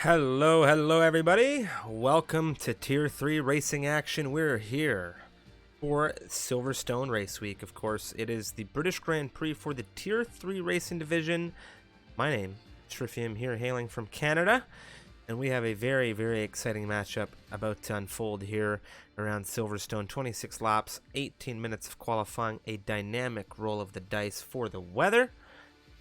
Hello everybody. Welcome to Tier 3 Racing Action. We're here for Silverstone Race Week. Of course, it is the British Grand Prix for the Tier 3 Racing Division. My name is Shrifium here, hailing from Canada, and we have a very exciting matchup about to unfold here around Silverstone. 26 laps, 18 minutes of qualifying, a dynamic roll of the dice for the weather,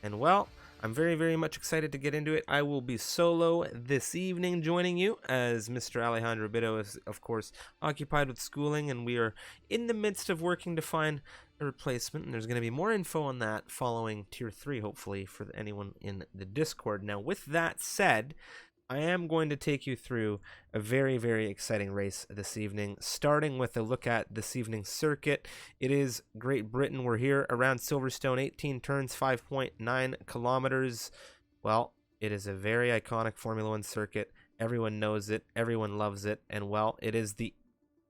and well, I'm very much excited to get into it. I will be solo this evening joining you, as Mr. Alejandro Bito is, of course, occupied with schooling, and we are in the midst of working to find a replacement, and there's going to be more info on that following Tier 3, hopefully, for anyone in the Discord. Now, with that said, I am going to take you through a very exciting race this evening, starting with a look at this evening's circuit. It is Great Britain. We're here around Silverstone, 18 turns, 5.9 kilometers. Well, it is a very iconic Formula One circuit. Everyone knows it. Everyone loves it. And well, it is the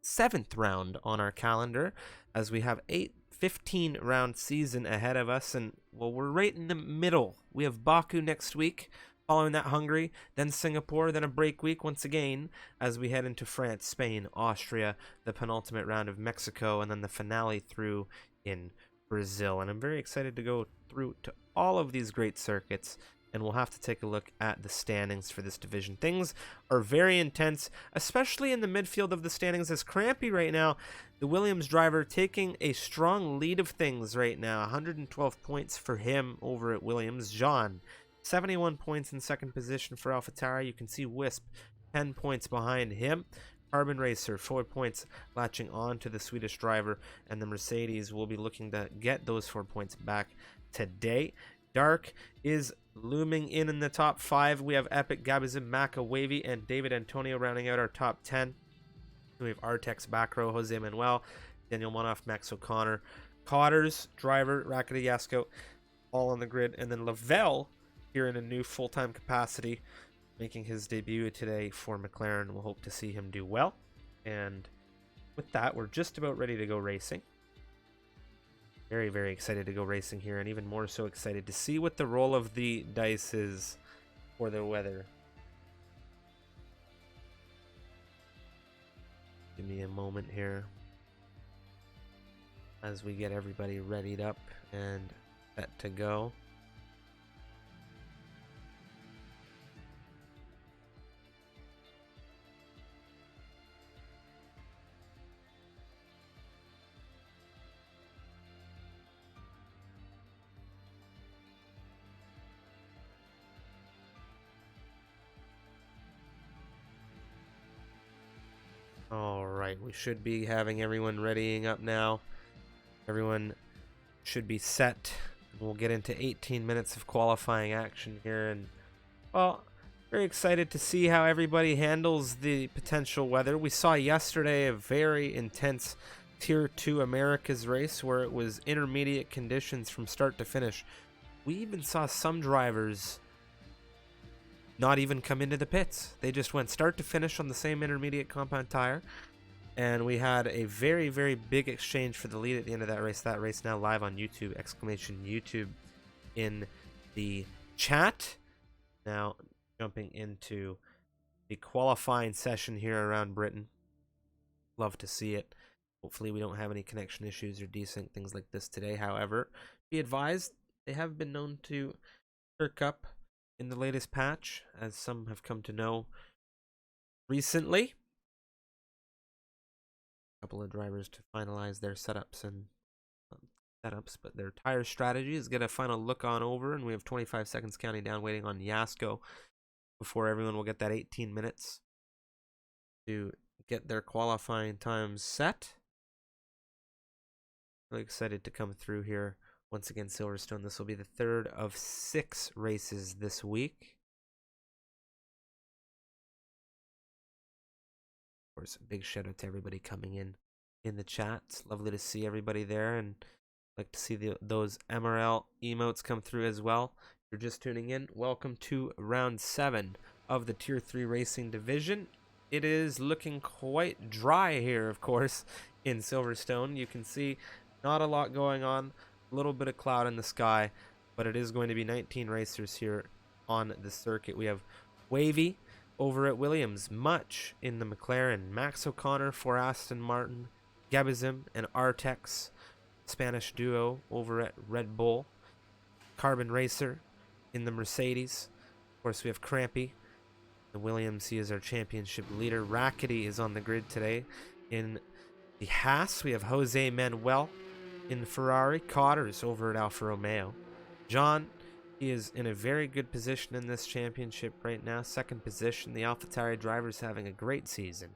7th round on our calendar, as we have a 15 round season ahead of us. And well, we're right in the middle. We have Baku next week. Following that, Hungary, then Singapore, then a break week once again as we head into France, Spain, Austria, the penultimate round of Mexico, and then the finale through in Brazil. And I'm very excited to go through to all of these great circuits, and we'll have to take a look at the standings for this division. Things are very intense, especially in the midfield of the standings, as Crampy right now, the Williams driver, taking a strong lead of things right now. 112 points for him over at Williams. Jean, 71 points in second position for AlphaTauri. You can see Wisp 10 points behind him. Carbon Racer 4 points latching on to the Swedish driver, and the Mercedes will be looking to get those 4 points back today. Dark is looming in the top 5. We have Epic, Gabizim, Maka, Wavy, and David Antonio rounding out our top 10. We have Artex, back row, Jose Manuel, Daniel Monoff, Max O'Connor, Cotters, driver, Rakita Yasko, all on the grid, and then Lavelle here in a new full-time capacity, making his debut today for McLaren. We'll hope to see him do well. And with that, we're just about ready to go racing. Very excited to go racing here, and even more so excited to see what the roll of the dice is for the weather. Give me a moment here as we get everybody readied up and set to go. Alright, we should be having everyone readying up now. Everyone should be set. We'll get into 18 minutes of qualifying action here, and well, very excited to see how everybody handles the potential weather. We saw yesterday a very intense Tier 2 Americas race where it was intermediate conditions from start to finish. We even saw some drivers not even come into the pits. They just went start to finish on the same intermediate compound tire, and we had a very big exchange for the lead at the end of that race. That race now live on YouTube, exclamation YouTube in the chat. Now jumping into the qualifying session here around Britain. Love to see it. Hopefully we don't have any connection issues or desync, things like this today. However, be advised, they have been known to perk up in the latest patch, as some have come to know recently. A couple of drivers to finalize their setups, but their tire strategy is get a final look on over, and we have 25 seconds counting down, waiting on Yasko before everyone will get that 18 minutes to get their qualifying times set. Really excited to come through here. Once again, Silverstone, this will be the 3rd of 6 races this week. Of course, a big shout out to everybody coming in the chat. It's lovely to see everybody there, and I'd like to see those MRL emotes come through as well. If you're just tuning in, welcome to round 7 of the Tier 3 Racing Division. It is looking quite dry here, of course, in Silverstone. You can see not a lot going on. A little bit of cloud in the sky, but it is going to be 19 racers here on the circuit. We have Wavy over at Williams, Much in the McLaren, Max O'Connor for Aston Martin, Gebizim and Artex, Spanish duo over at Red Bull, Carbon Racer in the Mercedes. Of course, we have Crampy, the Williams. He is our championship leader. Rackety is on the grid today. In the Haas, we have Jose Manuel in Ferrari, Cotters over at Alfa Romeo. John, he is in a very good position in this championship right now. Second position. The AlphaTauri driver's having a great season.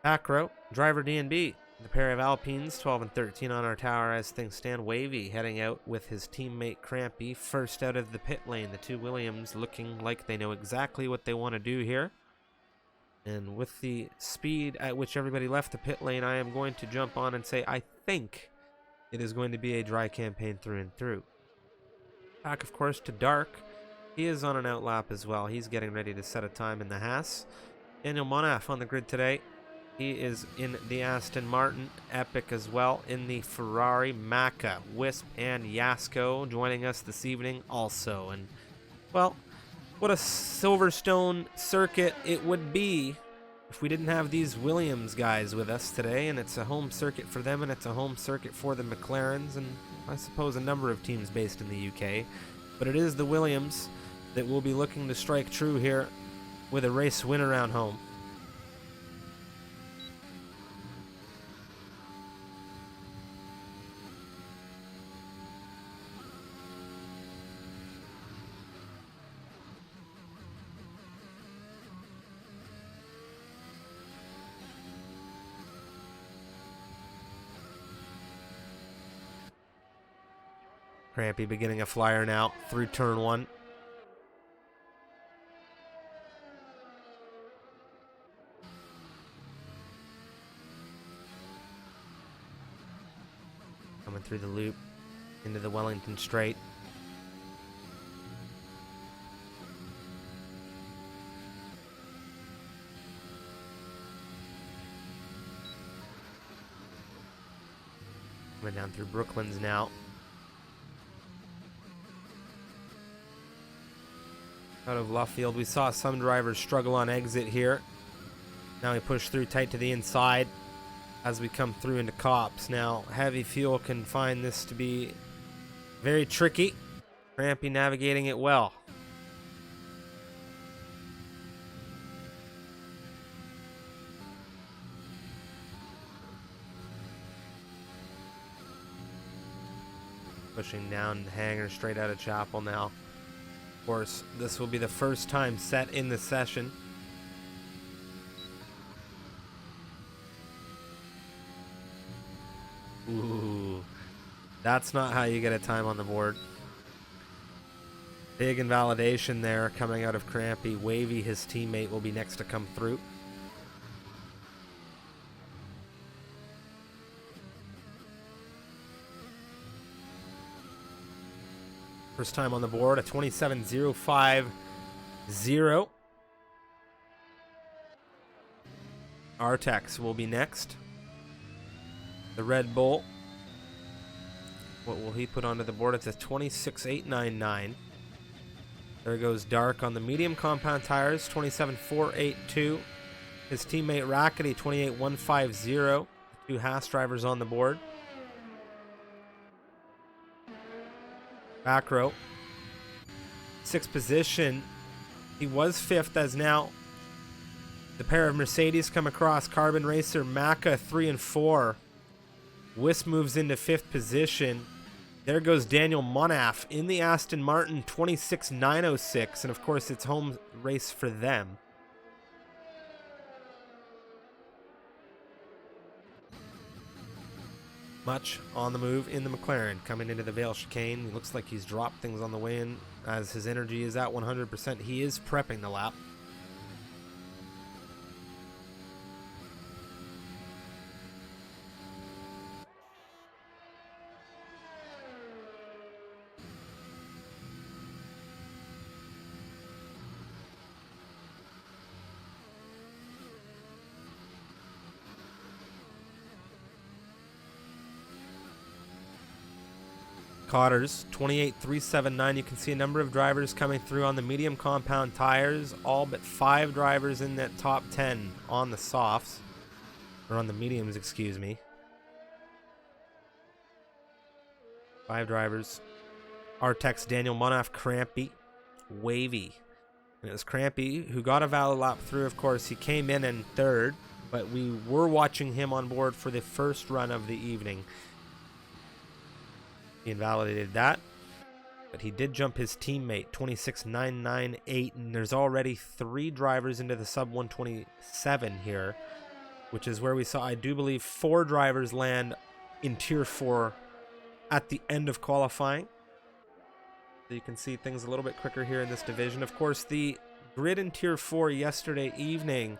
Back row, driver D&B. The pair of Alpines, 12 and 13 on our tower as things stand. Wavy heading out with his teammate Crampy. First out of the pit lane. The two Williams looking like they know exactly what they want to do here. And with the speed at which everybody left the pit lane, I am going to jump on and say I think it is going to be a dry campaign through and through. Back, of course, to Dark. He is on an outlap as well. He's getting ready to set a time in the Haas. Daniel Monaf on the grid today. He is in the Aston Martin. Epic as well in the Ferrari. Maka, Wisp, and Yasko joining us this evening also. And, well, what a Silverstone circuit it would be if we didn't have these Williams guys with us today. And it's a home circuit for them, and it's a home circuit for the McLarens, and I suppose a number of teams based in the UK. But it is the Williams that will be looking to strike true here with a race win around home. Crampy beginning a flyer now through turn one. Coming through the loop into the Wellington Straight. Coming down through Brooklands now. Out of Luffield, we saw some drivers struggle on exit here. Now we push through tight to the inside as we come through into Cops. Now, Heavy Fuel can find this to be very tricky. Crampy navigating it well. Pushing down the hangar straight out of Chapel now. Of course, this will be the first time set in the session. Ooh, that's not how you get a time on the board. Big invalidation there coming out of Crampy. Wavy, his teammate, will be next to come through. First time on the board, a 27.050. Artex will be next. The Red Bull. What will he put onto the board? It's a 26.899. There goes Dark on the medium compound tires, 27.482. His teammate Rackety, 28.150. The two Haas drivers on the board. Back row. Sixth position. He was fifth as now the pair of Mercedes come across. Carbon Racer, Maka 3 and 4. Wisp moves into fifth position. There goes Daniel Monaf in the Aston Martin, 26.906. And of course, it's home race for them. Much on the move in the McLaren, coming into the Vale chicane. He looks like he's dropped things on the way in as his energy is at 100%. He is prepping the lap. Cotters 28,379. You can see a number of drivers coming through on the medium compound tires, all but 5 drivers in that top 10 on the softs, or on the mediums, excuse me. 5 drivers. Artex, Daniel Monaf, Crampy, Wavy. And it was Crampy who got a valid lap through. Of course, he came in third, but we were watching him on board for the first run of the evening. He invalidated that, but he did jump his teammate, 26,998, and there's already 3 drivers into the sub 127 here, which is where we saw, I do believe, 4 drivers land in Tier 4 at the end of qualifying. So you can see things a little bit quicker here in this division. Of course, the grid in Tier 4 yesterday evening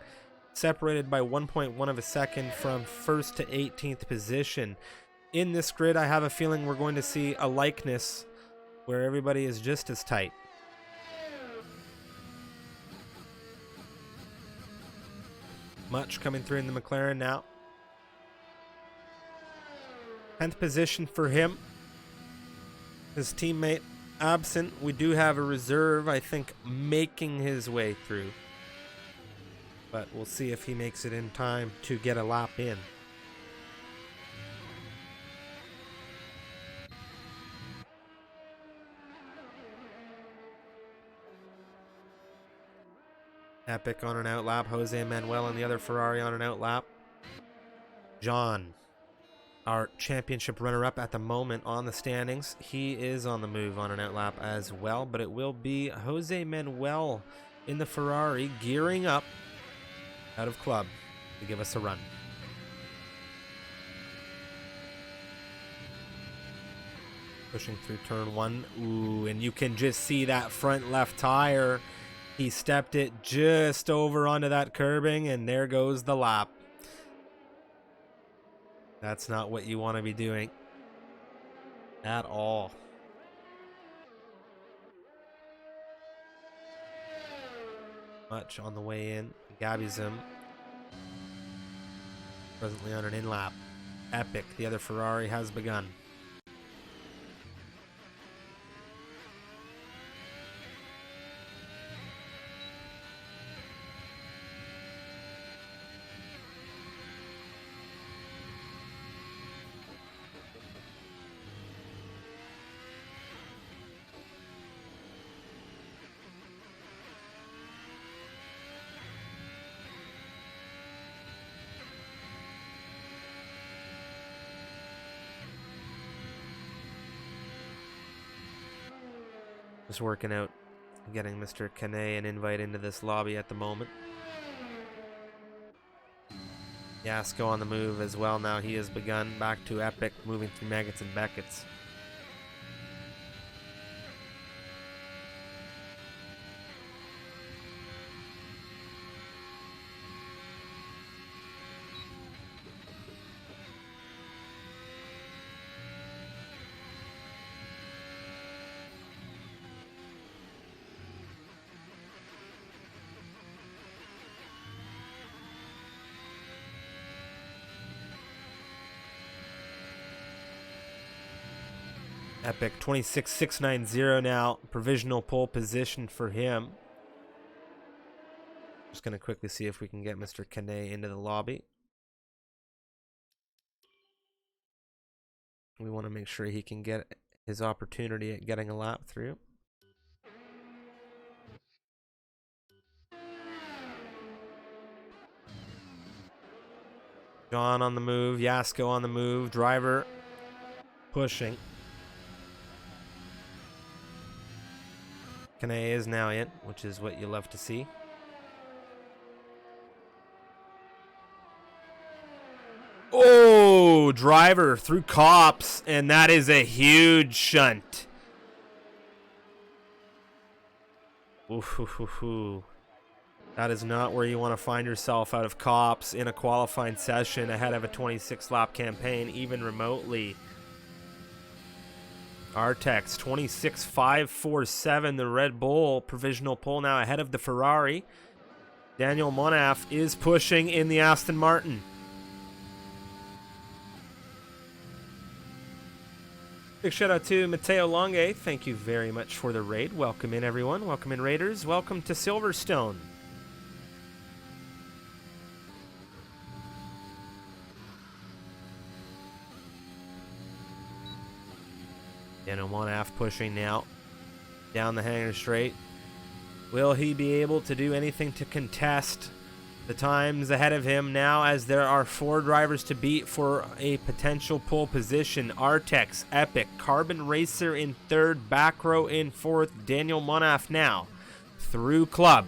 separated by 1.1 of a second from 1st to 18th position. In this grid, I have a feeling we're going to see a likeness where everybody is just as tight. Much coming through in the McLaren now. 10th position for him. His teammate absent. We do have a reserve, I think, making his way through. But we'll see if he makes it in time to get a lap in. Epic on an out lap. Jose Manuel on the other Ferrari on an out lap. John, our championship runner-up at the moment on the standings, he is on the move on an out lap as well, but it will be Jose Manuel in the Ferrari gearing up out of club to give us a run. Pushing through turn 1. Ooh, and you can just see that front left tire. He stepped it just over onto that curbing, and there goes the lap. That's not what you want to be doing at all. Much on the way in. Gabizem presently on an in-lap. Epic, the other Ferrari, has begun. Just working out getting Mr. Kane an invite into this lobby at the moment. Yasko on the move as well now. He has begun back to Epic, moving through Maggots and Beckett's. Epic 26,690 now, provisional pole position for him. Just going to quickly see if we can get Mr. Kane into the lobby. We want to make sure he can get his opportunity at getting a lap through. John on the move, Yasko on the move, driver pushing. Kane is now in, which is what you love to see. Oh, driver through cops, and that is a huge shunt. Ooh. That is not where you want to find yourself out of cops in a qualifying session ahead of a 26-lap campaign, even remotely. Artex 26,547, the Red Bull provisional pole now ahead of the Ferrari. Daniel Monaf is pushing in the Aston Martin. Big shout out to Mateo Longe. Thank you very much for the raid. Welcome in, everyone. Welcome in, Raiders. Welcome to Silverstone. Daniel Monaf pushing now down the hangar straight. Will he be able to do anything to contest the times ahead of him now, as there are 4 drivers to beat for a potential pole position? Artex, Epic, Carbon Racer in 3rd, Back Row in 4th, Daniel Monaf now through Club.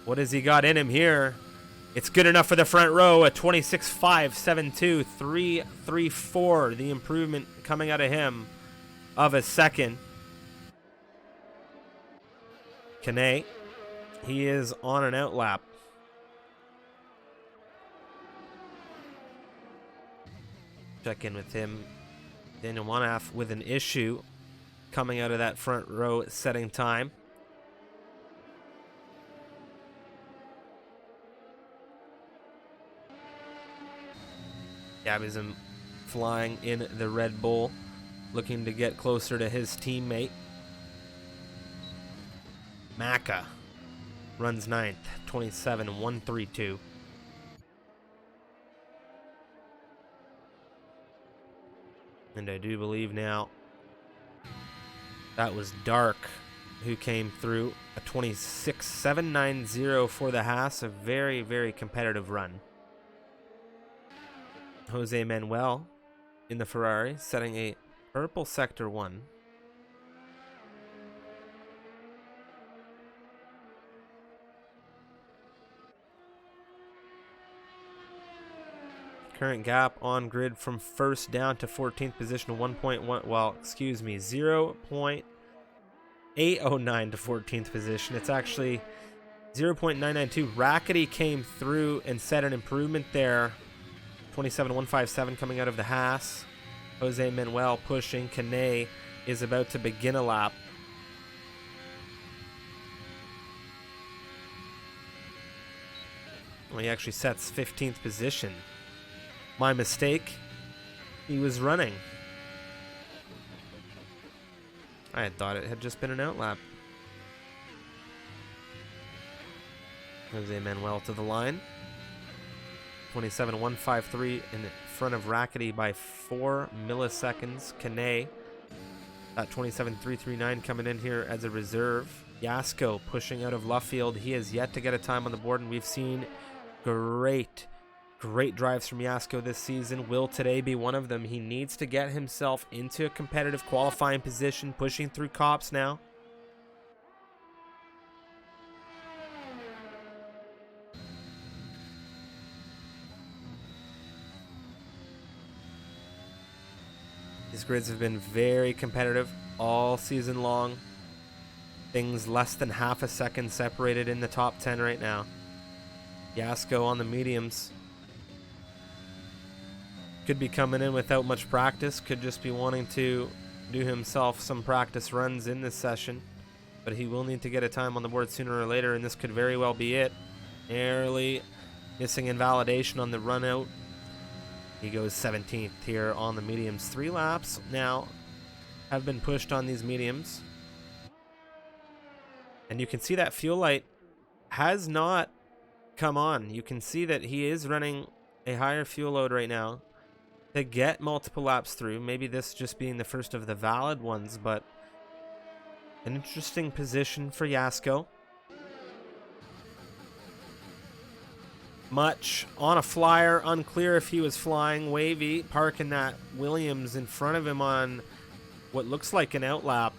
What has he got in him here? It's good enough for the front row. A 26.572, 3.34. The improvement coming out of him of a second. Kane, he is on an outlap. Check in with him. Daniel Monaf with an issue coming out of that front row setting time. Gabby's flying in the Red Bull, looking to get closer to his teammate. Maka runs 9th, 27.132. And I do believe now that was Dark who came through. A 26.790 for the Haas. A very, very competitive run. Jose Manuel in the Ferrari, setting a purple Sector 1. Current gap on grid from 1st down to 14th position, 1.1, well, excuse me, 0.809 to 14th position. It's actually 0.992. Rackety came through and set an improvement there. 27.157 coming out of the Haas. Jose Manuel pushing. Kane is about to begin a lap. Well, he actually sets 15th position. My mistake. He was running. I had thought it had just been an outlap. Jose Manuel to the line. 27.153 in front of Rackety by 4 milliseconds. Kane at 27.339 coming in here as a reserve. Yasko pushing out of Luffield. He has yet to get a time on the board, and we've seen great drives from Yasko this season. Will today be one of them? He needs to get himself into a competitive qualifying position, pushing through cops now. These grids have been very competitive all season long. Things less than half a second separated in the top 10 right now. Yasko on the mediums. Could be coming in without much practice. Could just be wanting to do himself some practice runs in this session. But he will need to get a time on the board sooner or later, and this could very well be it. Narrowly missing invalidation on the run out. He goes 17th here on the mediums. 3 laps now have been pushed on these mediums. And you can see that fuel light has not come on. You can see that he is running a higher fuel load right now to get multiple laps through. Maybe this just being the first of the valid ones, but an interesting position for Yasko. Much on a flyer, unclear if he was flying. Wavy parking that Williams in front of him on what looks like an outlap.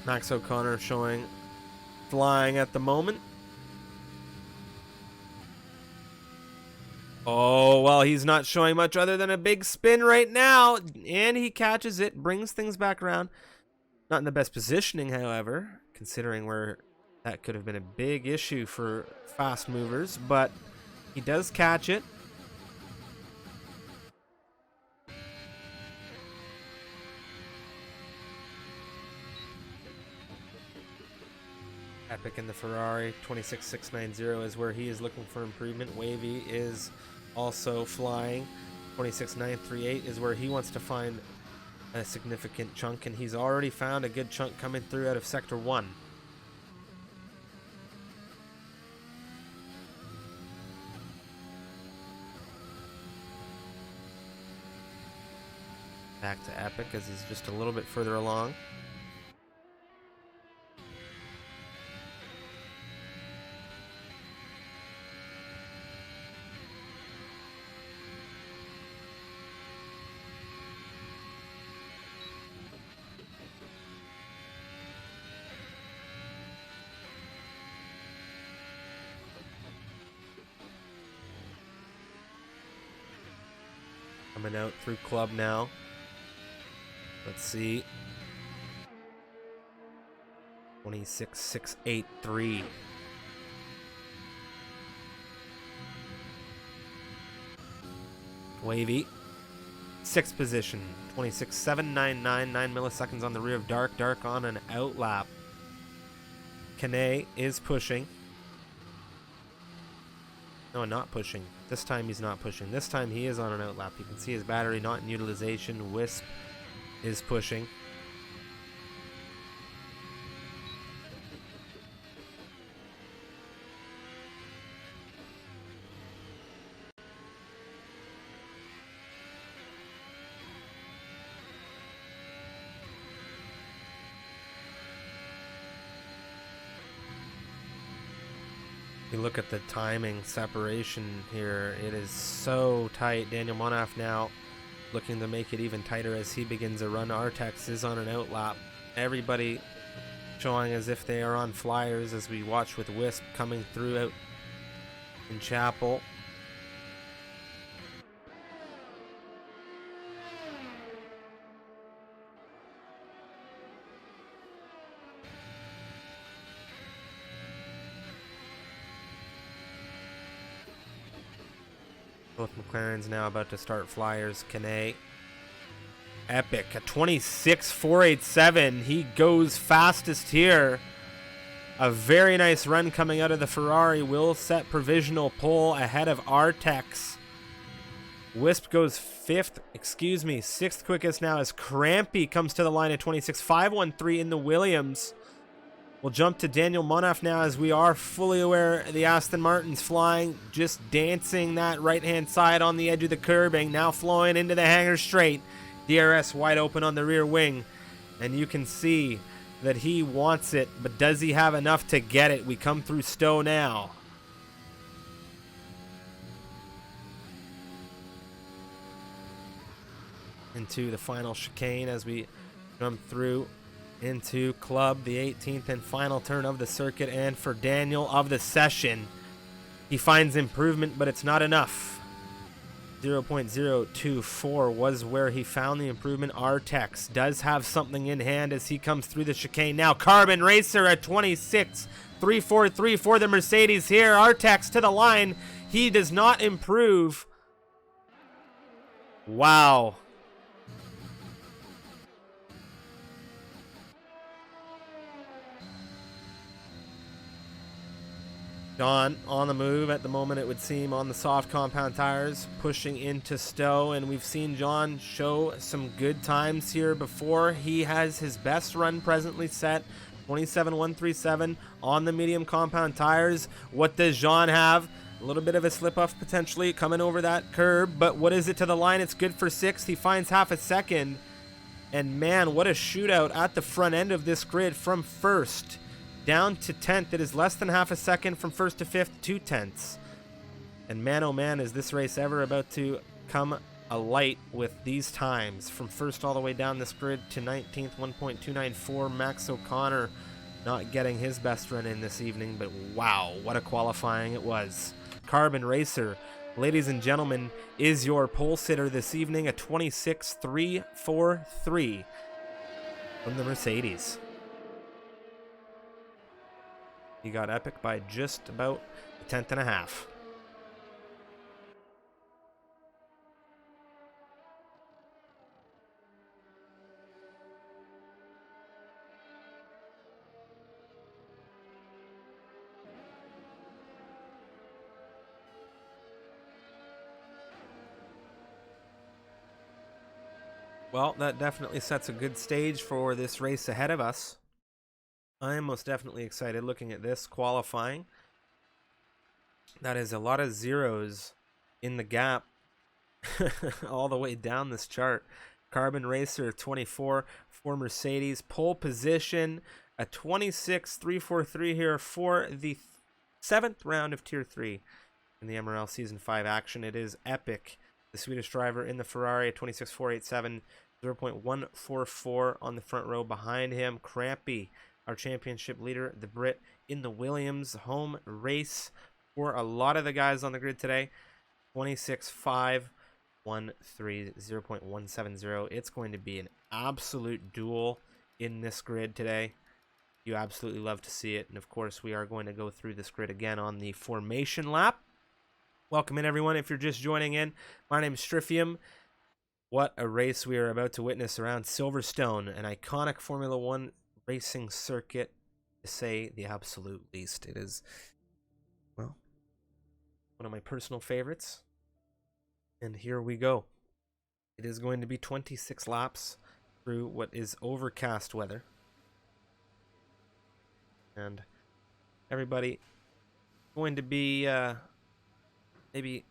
Max O'Connor showing flying at the moment. Oh, well, he's not showing much other than a big spin right now. And he catches it, brings things back around. Not in the best positioning, however, considering where that could have been a big issue for fast movers. But he does catch it. Epic in the Ferrari. 26,690 is where he is looking for improvement. Wavy is also flying. 26,938 is where he wants to find a significant chunk, and he's already found a good chunk coming through out of Sector 1. Back to Epic as he's just a little bit further along. Coming out through Club now. Let's see. 26,683. Wavy. 6th position. 26,799. 9 milliseconds on the rear of Dark. Dark on an outlap. Kane is pushing. No, not pushing. This time he's not pushing. This time he is on an outlap. You can see his battery not in utilization. Wisp is pushing. You look at the timing separation here, it is so tight. Daniel Monaf now looking to make it even tighter as he begins a run. Artex is on an outlap. Everybody showing as if they are on flyers as we watch with Wisp coming through out in Chapel. Both McLarens now about to start flyers. Kane. Epic. A 26,487. He goes fastest here. A very nice run coming out of the Ferrari. Will set provisional pole ahead of Artex. Wisp goes 6th quickest now as Crampy comes to the line at 26,513 in the Williams. We'll jump to Daniel Monaf now as we are fully aware the Aston Martin's flying, just dancing that right-hand side on the edge of the curbing, now flowing into the hangar straight. DRS wide open on the rear wing, and you can see that he wants it, but does he have enough to get it? We come through Stowe now. Into the final chicane as we jump through into Club, the 18th and final turn of the circuit, and for Daniel of the session, he finds improvement, but it's not enough. 0.024 was where he found the improvement. Artex does have something in hand as he comes through the chicane. Now Carbon Racer at 26,343 for the Mercedes here. Artex to the line. He does not improve. Wow. John on the move at the moment, it would seem, on the soft compound tires, pushing into Stowe, and we've seen John show some good times here before. He has his best run presently set, 27,137 on the medium compound tires. What does John have? A little bit of a slip-off potentially coming over that curb, but what is it to the line? It's good for 6th. He finds half a second, and man, what a shootout at the front end of this grid from 1st down to 10th. It is less than half a second from 1st to 5th, 2 tenths. And man, oh man, is this race ever about to come alight with these times. From 1st all the way down this grid to 19th, 1.294. Max O'Connor not getting his best run in this evening, but wow, what a qualifying it was. Carbon Racer, ladies and gentlemen, is your pole sitter this evening, a 26,343 from the Mercedes. He got Epic by just about a tenth and a half. Well, that definitely sets a good stage for this race ahead of us. I am most definitely excited looking at this qualifying. That is a lot of zeros in the gap all the way down this chart. Carbon Racer 24 for Mercedes. Pole position, a 26.343 here for the 7th round of Tier 3 in the MRL Season 5 action. It is Epic, the Swedish driver in the Ferrari, a 26.487, 0.144 on the front row behind him. Crampy, our championship leader, the Brit, in the Williams home race for a lot of the guys on the grid today. 26.513, 0.170. It's going to be an absolute duel in this grid today. You absolutely love to see it. And of course, we are going to go through this grid again on the formation lap. Welcome in, everyone. If you're just joining in, my name is Stryfium. What a race we are about to witness around Silverstone, an iconic Formula One racing circuit, to say the absolute least. It is, well, one of my personal favorites. And here we go. It is going to be 26 laps through what is overcast weather. And everybody going to be maybe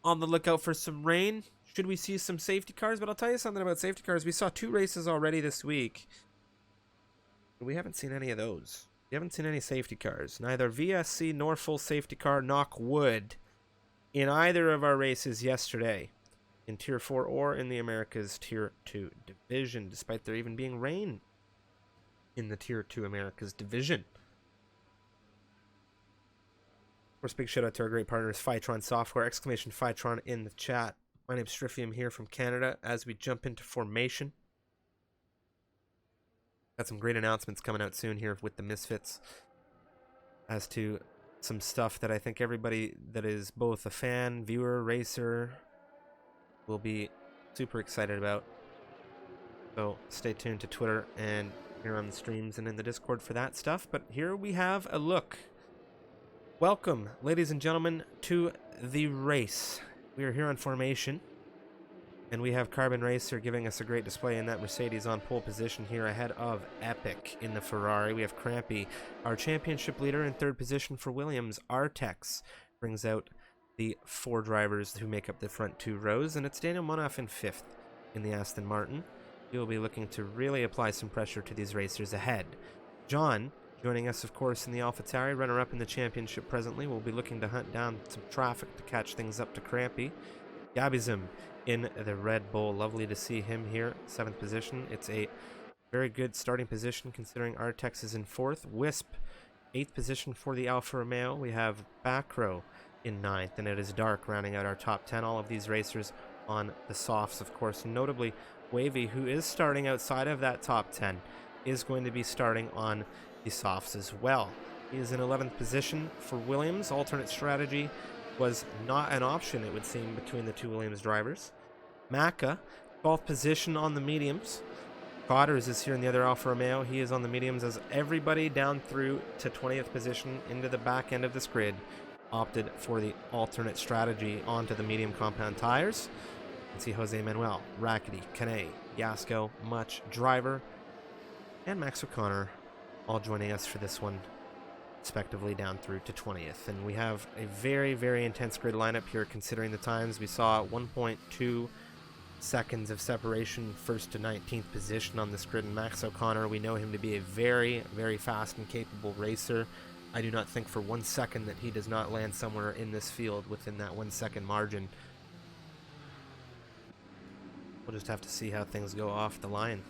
on the lookout for some rain. Should we see some safety cars? But I'll tell you something about safety cars. We saw 2 races already this week. We haven't seen any of those. We haven't seen any safety cars. Neither VSC nor full safety car, knock wood, in either of our races yesterday. In Tier 4 or in the Americas Tier 2 division, despite there even being rain in the Tier 2 Americas division. Of course, big shout out to our great partners, Fytron Software, exclamation Fytron in the chat. My name's Stryfium here from Canada as we jump into formation. Got some great announcements coming out soon here with the Misfits as to some stuff that I think everybody that is both a fan, viewer, racer will be super excited about. So stay tuned to Twitter and here on the streams and in the Discord for that stuff. But here we have a look. Welcome, ladies and gentlemen, to the race. We are here on formation, and we have Carbon Racer giving us a great display in that Mercedes on pole position here ahead of Epic in the Ferrari. We have Crampy, our championship leader, in 3rd position for Williams. Artex brings out the 4 drivers who make up the front 2 rows, and it's Daniel Monoff in 5th in the Aston Martin. He will be looking to really apply some pressure to these racers ahead. John, joining us, of course, in the AlphaTauri, runner-up in the championship presently, will be looking to hunt down some traffic to catch things up to Crampy. Gabizm in the Red Bull. Lovely to see him here, 7th position. It's a very good starting position considering Artex is in 4th. Wisp, 8th position for the Alfa Romeo. We have Backrow in 9th, and it is Dark rounding out our top 10. All of these racers on the softs, of course, notably Wavy, who is starting outside of that top 10, is going to be starting on the softs as well. He is in 11th position for Williams. Alternate strategy was not an option, it would seem, between the 2 Williams drivers. Maka, 12th position on the mediums. Cotters is here in the other Alfa Romeo. He is on the mediums as everybody down through to 20th position into the back end of this grid opted for the alternate strategy onto the medium compound tires. You can see Jose Manuel, Rackety, Kane, Yasko, Much, Driver, and Max O'Connor all joining us for this one, respectively, down through to 20th. And we have a very, very intense grid lineup here considering the times. We saw 1.2 seconds of separation, 1st to 19th position on this grid. And Max O'Connor, we know him to be a very, very fast and capable racer. I do not think for 1 second that he does not land somewhere in this field within that 1 second margin. We'll just have to see how things go off the line.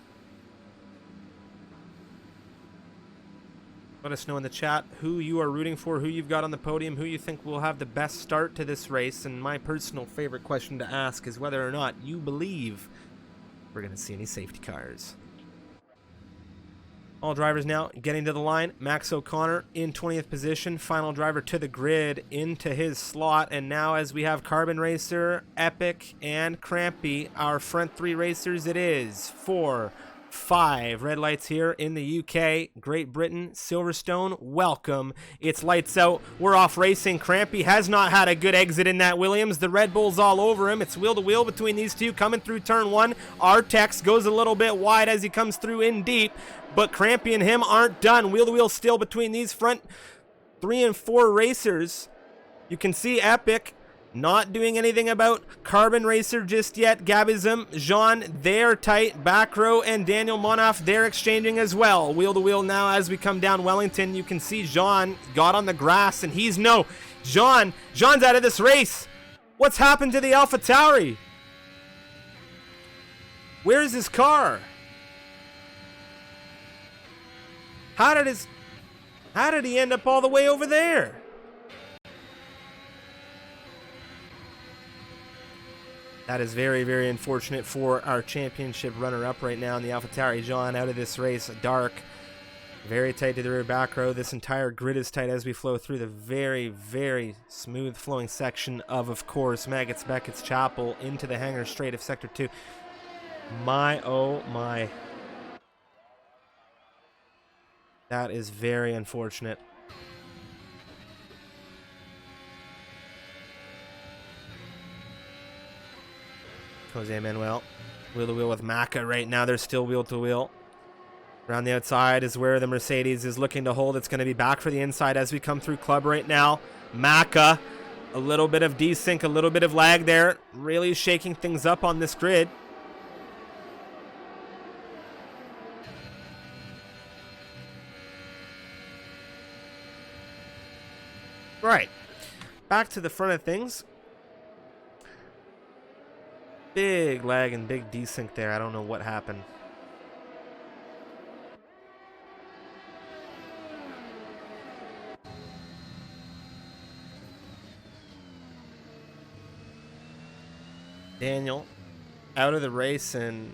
Let us know in the chat who you are rooting for, who you've got on the podium, who you think will have the best start to this race. And my personal favorite question to ask is whether or not you believe we're going to see any safety cars. All drivers now getting to the line. Max O'Connor in 20th position. Final driver to the grid into his slot. And now as we have Carbon Racer, Epic, and Crampy, our front 3 racers, it is for 5 red lights here in the UK, Great Britain, Silverstone. Welcome. It's lights out. We're off racing. Crampy has not had a good exit in that Williams. The Red Bull's all over him. It's wheel to wheel between these two coming through turn 1. Artex goes a little bit wide as he comes through in deep, but Crampy and him aren't done. Wheel to wheel still between these front 3 and 4 racers. You can see Epic not doing anything about Carbon Racer just yet. Gabism, Jean, they're tight. Back row and Daniel Monoff, they're exchanging as well. Wheel to wheel now as we come down Wellington. You can see Jean got on the grass and he's Jean's out of this race. What's happened to the AlphaTauri? Where's his car? How did he end up all the way over there? That is very, very unfortunate for our championship runner-up right now in the AlphaTauri. Jean out of this race. Dark, very tight to the rear back row. This entire grid is tight as we flow through the very, very smooth flowing section of course, Maggots, Beckett's Chapel into the hangar straight of Sector 2. My, oh my. That is very unfortunate. Jose Manuel, wheel to wheel with Maka right now. They're still wheel to wheel. Around the outside is where the Mercedes is looking to hold. It's going to be back for the inside as we come through club right now. Maka, a little bit of desync, a little bit of lag there. Really shaking things up on this grid. Right. Back to the front of things. Big lag and big desync there. I don't know what happened. Daniel out of the race, and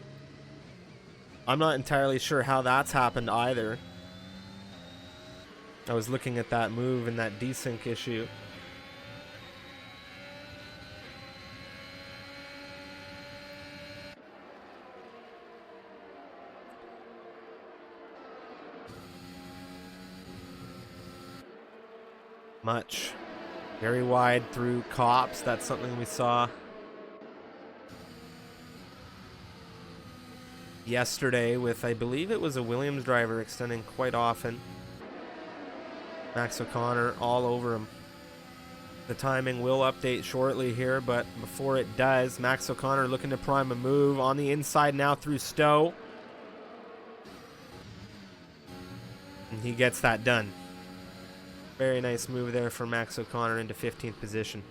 I'm not entirely sure how that's happened either. I was looking at that move and that desync issue. Much. Very wide through Cops. That's something we saw yesterday with, I believe it was a Williams driver extending quite often. Max O'Connor all over him. The timing will update shortly here, but before it does, Max O'Connor looking to prime a move on the inside now through Stowe. And he gets that done. Very nice move there for Max O'Connor into 15th position.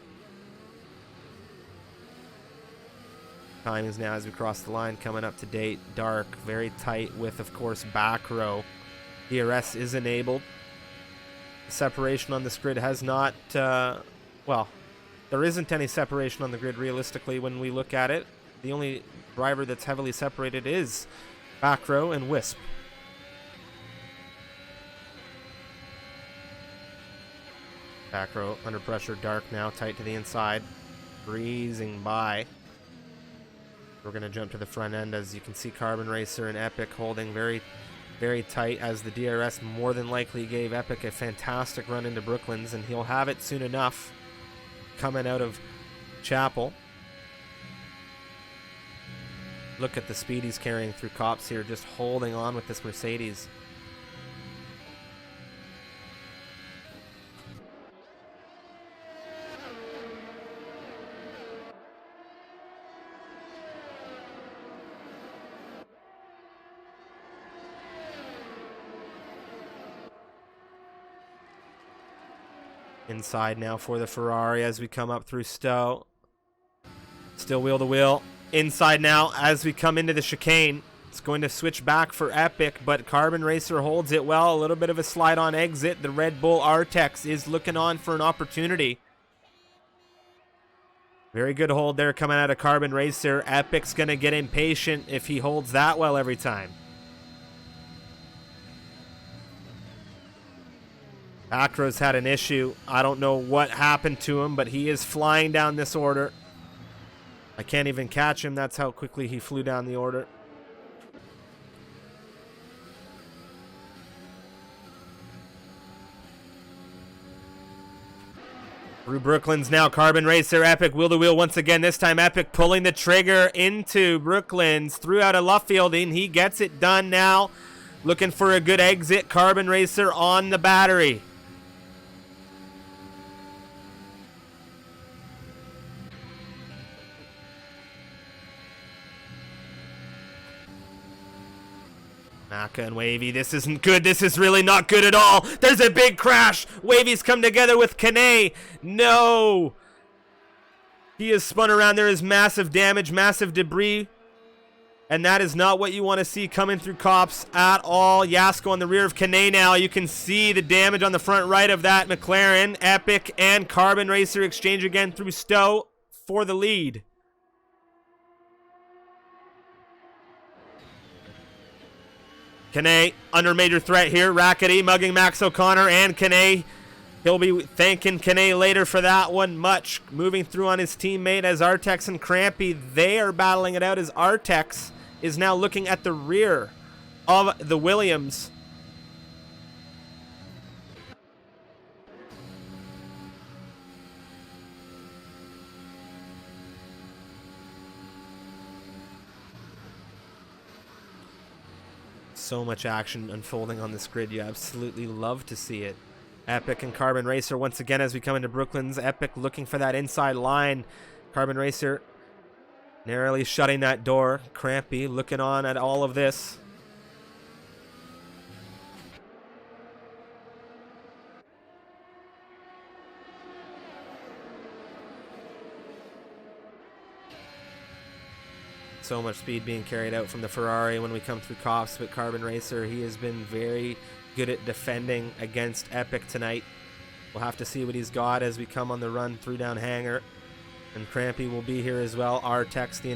Timings now as we cross the line coming up to date. Dark, very tight with, of course, back row. DRS is enabled. The separation on this grid has not, well, there isn't any separation on the grid realistically when we look at it. The only driver that's heavily separated is back row and Wisp. Back row under pressure. Dark now tight to the inside, breezing by. We're going to jump to the front end as you can see Carbon Racer and Epic holding very, very tight as the DRS more than likely gave Epic a fantastic run into Brooklands, and he'll have it soon enough coming out of Chapel. Look at the speed he's carrying through Cops here, just holding on with this Mercedes. Inside now for the Ferrari as we come up through Stowe. Still wheel to wheel. Inside now as we come into the chicane. It's going to switch back for Epic, but Carbon Racer holds it well. A little bit of a slide on exit. The Red Bull Artex is looking on for an opportunity. Very good hold there coming out of Carbon Racer. Epic's going to get impatient if he holds that well every time. Acro's had an issue. I don't know what happened to him, but he is flying down this order. I can't even catch him. That's how quickly he flew down the order. Through Brooklyn's now, Carbon Racer, Epic wheel-to-wheel once again. This time, Epic pulling the trigger into Brooklyn's. Threw out a Luffield, and he gets it done now. Looking for a good exit. Carbon Racer on the battery. Maka and Wavy, this isn't good. This is really not good at all. There's a big crash. Wavy's come together with Kane. No. He is spun around. There is massive damage, massive debris. And that is not what you want to see coming through Cops at all. Yasko on the rear of Kane now. You can see the damage on the front right of that McLaren. Epic and Carbon Racer exchange again through Stowe for the lead. Kane under major threat here. Rackety mugging Max O'Connor and Kane. He'll be thanking Kane later for that one. Much moving through on his teammate as Artex and Crampy. They are battling it out as Artex is now looking at the rear of the Williams. So much action unfolding on this grid. You absolutely love to see it. Epic and Carbon Racer once again as we come into Brooklyn's. Epic looking for that inside line. Carbon Racer narrowly shutting that door. Crampy looking on at all of this. So much speed being carried out from the Ferrari when we come through Cops, but Carbon Racer, he has been very good at defending against Epic tonight. We'll have to see what he's got as we come on the run through down Hangar. And Crampy will be here as well. Artex, the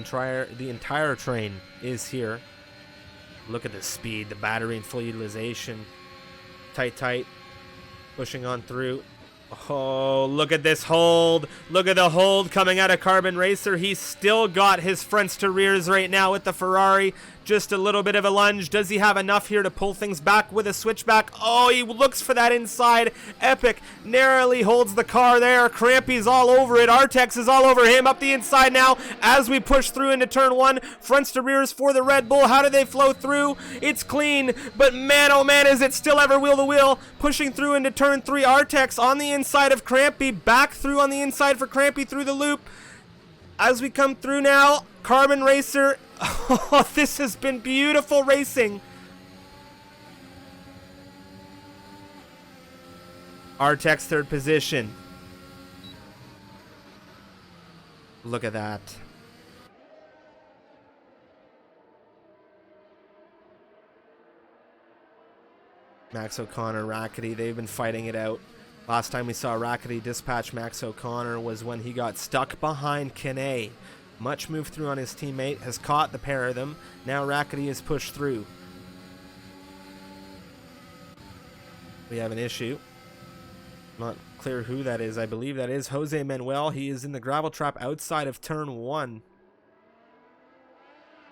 entire train is here. Look at the speed, the battery in full utilization. Tight, pushing on through. Oh, look at this hold. Look at the hold coming out of Carbon Racer. He's still got his fronts to rears right now with the Ferrari. Just a little bit of a lunge. Does he have enough here to pull things back with a switchback? Oh, he looks for that inside. Epic narrowly holds the car there. Crampy's all over it. Artex is all over him up the inside now as we push through into turn one. Fronts to rears for the Red Bull. How do they flow through? It's clean, but man, oh man, is it still ever wheel to wheel. Pushing through into turn three. Artex on the inside of Crampy. Back through on the inside for Crampy through the loop. As we come through now, Carbon Racer. Oh, this has been beautiful racing. Artex third position. Look at that. Max O'Connor, Rackety, they've been fighting it out. Last time we saw Rackety dispatch Max O'Connor was when he got stuck behind Kane. Much move through on his teammate, has caught the pair of them. Now Rackety is pushed through. We have an issue. Not clear who that is. I believe that is Jose Manuel. He is in the gravel trap outside of turn one.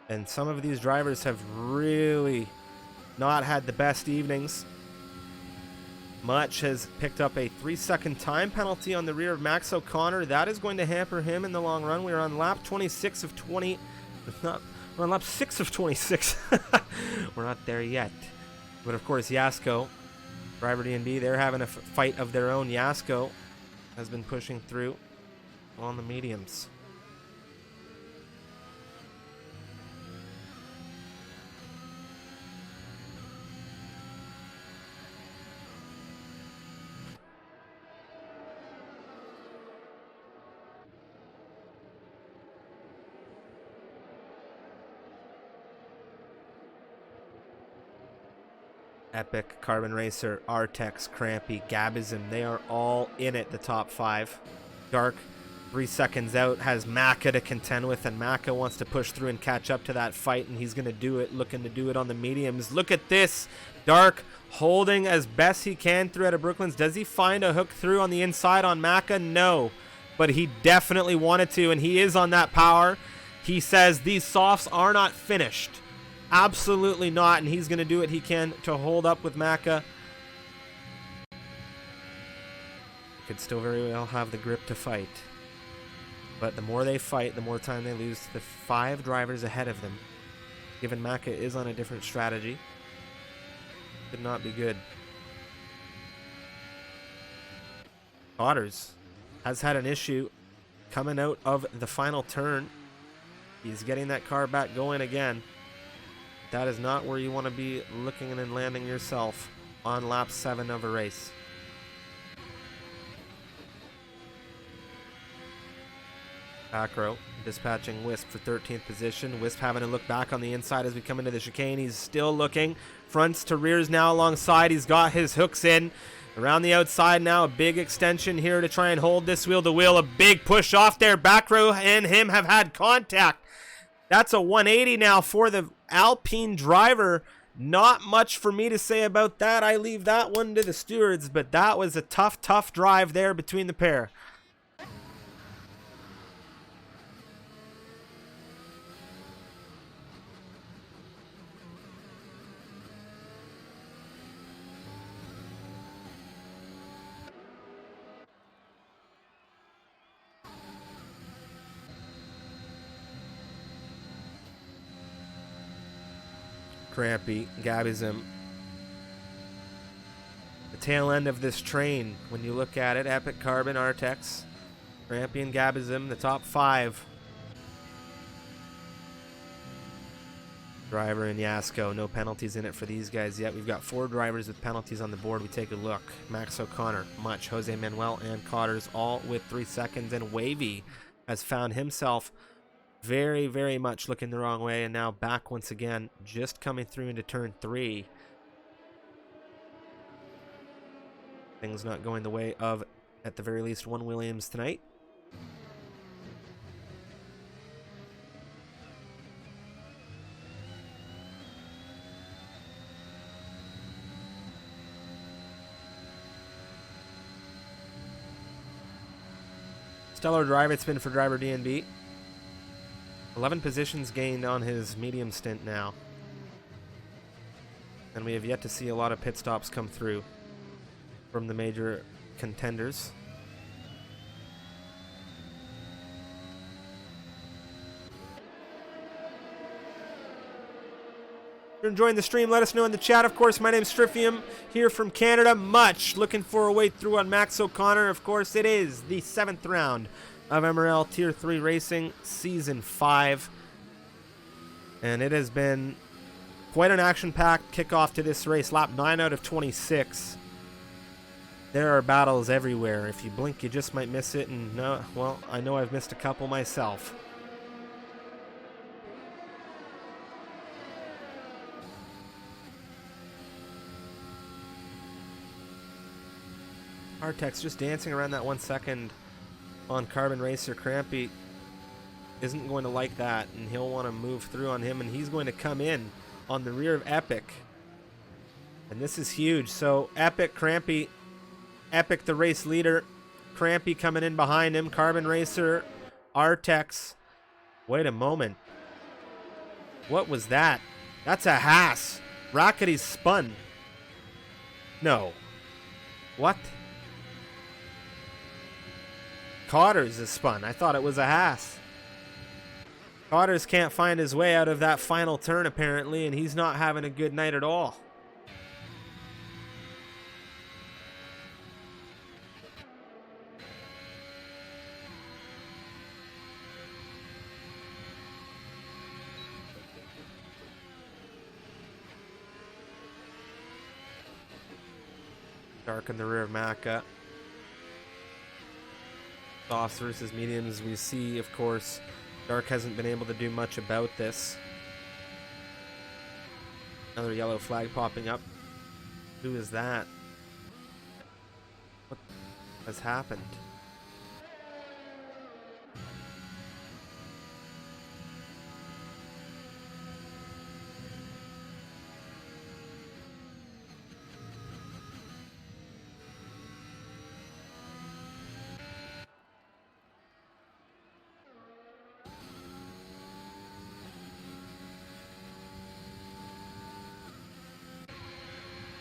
And some of these drivers have really not had the best evenings. Much has picked up a 3-second time penalty on the rear of Max O'Connor. That is going to hamper him in the long run. We are on lap 26 of 20. We're on lap 6 of 26. We're not there yet. But of course, Yasko, driver D&D, they're having a fight of their own. Yasko has been pushing through on the mediums. Epic, Carbon Racer, Artex, Crampy, Gabism, they are all in it, the top five. Dark, 3 seconds out, has Maka to contend with, and Maka wants to push through and catch up to that fight, and he's going to do it, looking to do it on the mediums. Look at this. Dark holding as best he can through out of Brooklyn's. Does he find a hook through on the inside on Maka? No, but he definitely wanted to, and he is on that power. He says these softs are not finished. Absolutely not, and he's going to do what he can to hold up with Maka. could still very well have the grip to fight. But the more they fight, the more time they lose to the 5 drivers ahead of them. Given Maka is on a different strategy, could not be good. Otters has had an issue coming out of the final turn. He's getting that car back going again. That is not where you want to be looking and landing yourself on lap 7 of a race. Back row, dispatching Wisp for 13th position. Wisp having to look back on the inside as we come into the chicane. He's still looking. Fronts to rears now alongside. He's got his hooks in. Around the outside now, a big extension here to try and hold this wheel to wheel. A big push off there. Back row and him have had contact. That's a 180 now for the Alpine driver. Not much for me to say about that. I leave that one to the stewards, but that was a tough, tough drive there between the pair. Crampy, Gabism. The tail end of this train, when you look at it, Epic, Carbon, Artex, Crampy and Gabism, the top 5. Driver and Yasko, no penalties in it for these guys yet. We've got 4 drivers with penalties on the board. We take a look. Max O'Connor, Much, Jose Manuel, and Cotters, all with 3 seconds. And Wavy has found himself very, very much looking the wrong way, and now back once again, just coming through into turn 3. Things not going the way of, at the very least, one Williams tonight. Stellar drive it's been for driver DNB. 11 positions gained on his medium stint now. And we have yet to see a lot of pit stops come through from the major contenders. If you're enjoying the stream, let us know in the chat. Of course, my name's Stryfium here from Canada. Much looking for a way through on Max O'Connor. Of course, it is the 7th round of MRL Tier 3 Racing Season 5. And it has been quite an action-packed kickoff to this race. Lap 9 out of 26. There are battles everywhere. If you blink, you just might miss it. And no, well, I know I've missed a couple myself. Artex just dancing around that 1 second on Carbon Racer. Crampy isn't going to like that, and he'll want to move through on him, and he's going to come in on the rear of Epic. And this is huge. So Epic, Crampy, Epic the race leader, Crampy coming in behind him, Carbon Racer, Artex. Wait a moment. What was that? That's a Haas. Rockety's spun. No. What? Cotters is spun. I thought it was a Haas. Cotters can't find his way out of that final turn apparently, and he's not having a good night at all. Dark in the rear of Maka. Softs versus mediums. We see, of course, Dark hasn't been able to do much about this. Another yellow flag popping up. Who is that? What has happened?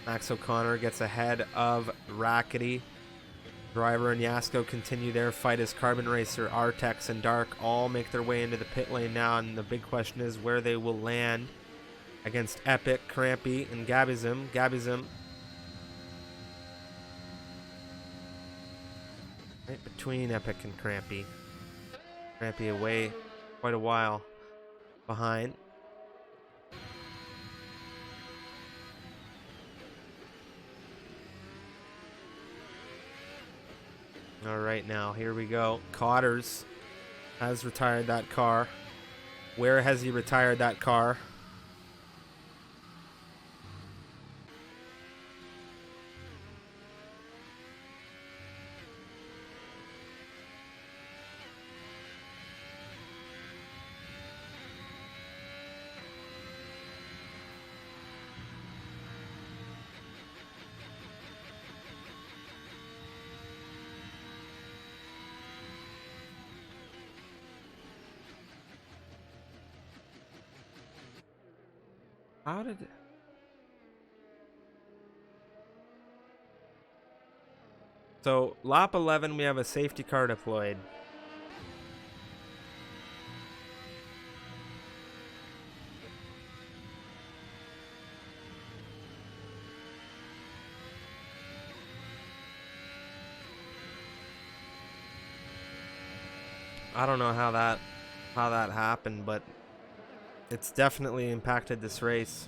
Max O'Connor gets ahead of Rackety. Driver and Yasko continue their fight as Carbon Racer, Artex, and Dark all make their way into the pit lane now, and the big question is where they will land against Epic, Crampy, and Gabizm. Gabizm right between Epic and Crampy. Crampy away quite a while behind. All right, now here we go. Cotters has retired that car. Where has he retired that car? How did it? So, lap 11, we have a safety car deployed. I don't know how that happened, but it's definitely impacted this race.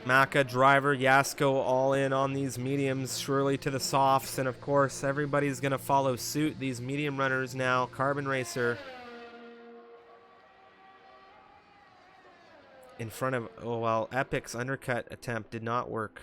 Maka, Driver, Yasko all in on these mediums, Shirley to the softs, and of course everybody's going to follow suit. These medium runners now, Carbon Racer in front of, oh well, Epic's undercut attempt did not work.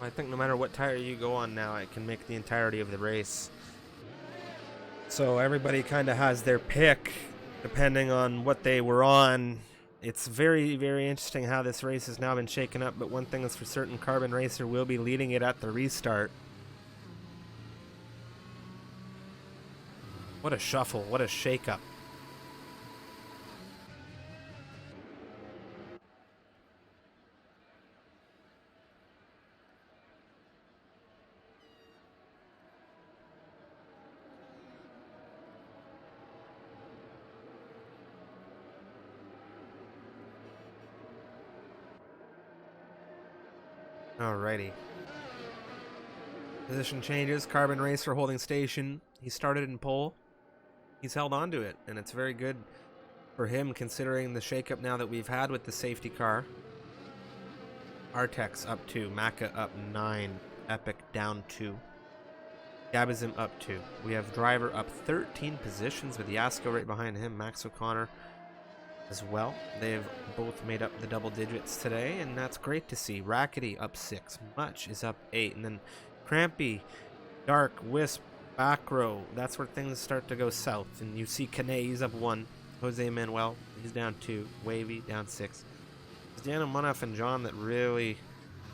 I think no matter what tire you go on now, it can make the entirety of the race. So everybody kind of has their pick depending on what they were on. It's very, very interesting how this race has now been shaken up, but one thing is for certain, Carbon Racer will be leading it at the restart. What a shuffle, what a shake-up. Alrighty. Position changes. Carbon Racer holding station. He started in pole. He's held on to it, and it's very good for him considering the shakeup now that we've had with the safety car. Artex up 2. Maka up 9. Epic down 2. Gabizm up 2. We have Driver up 13 positions with Yasko right behind him. Max O'Connor as well. They've both made up the double digits today, and that's great to see. Rackety up 6. Much is up 8. And then Crampy, Dark, Wisp, back row. That's where things start to go south. And you see Kane, he's up 1. Jose Manuel, he's down 2. Wavy, down 6. It's Daniel Munoff and John that really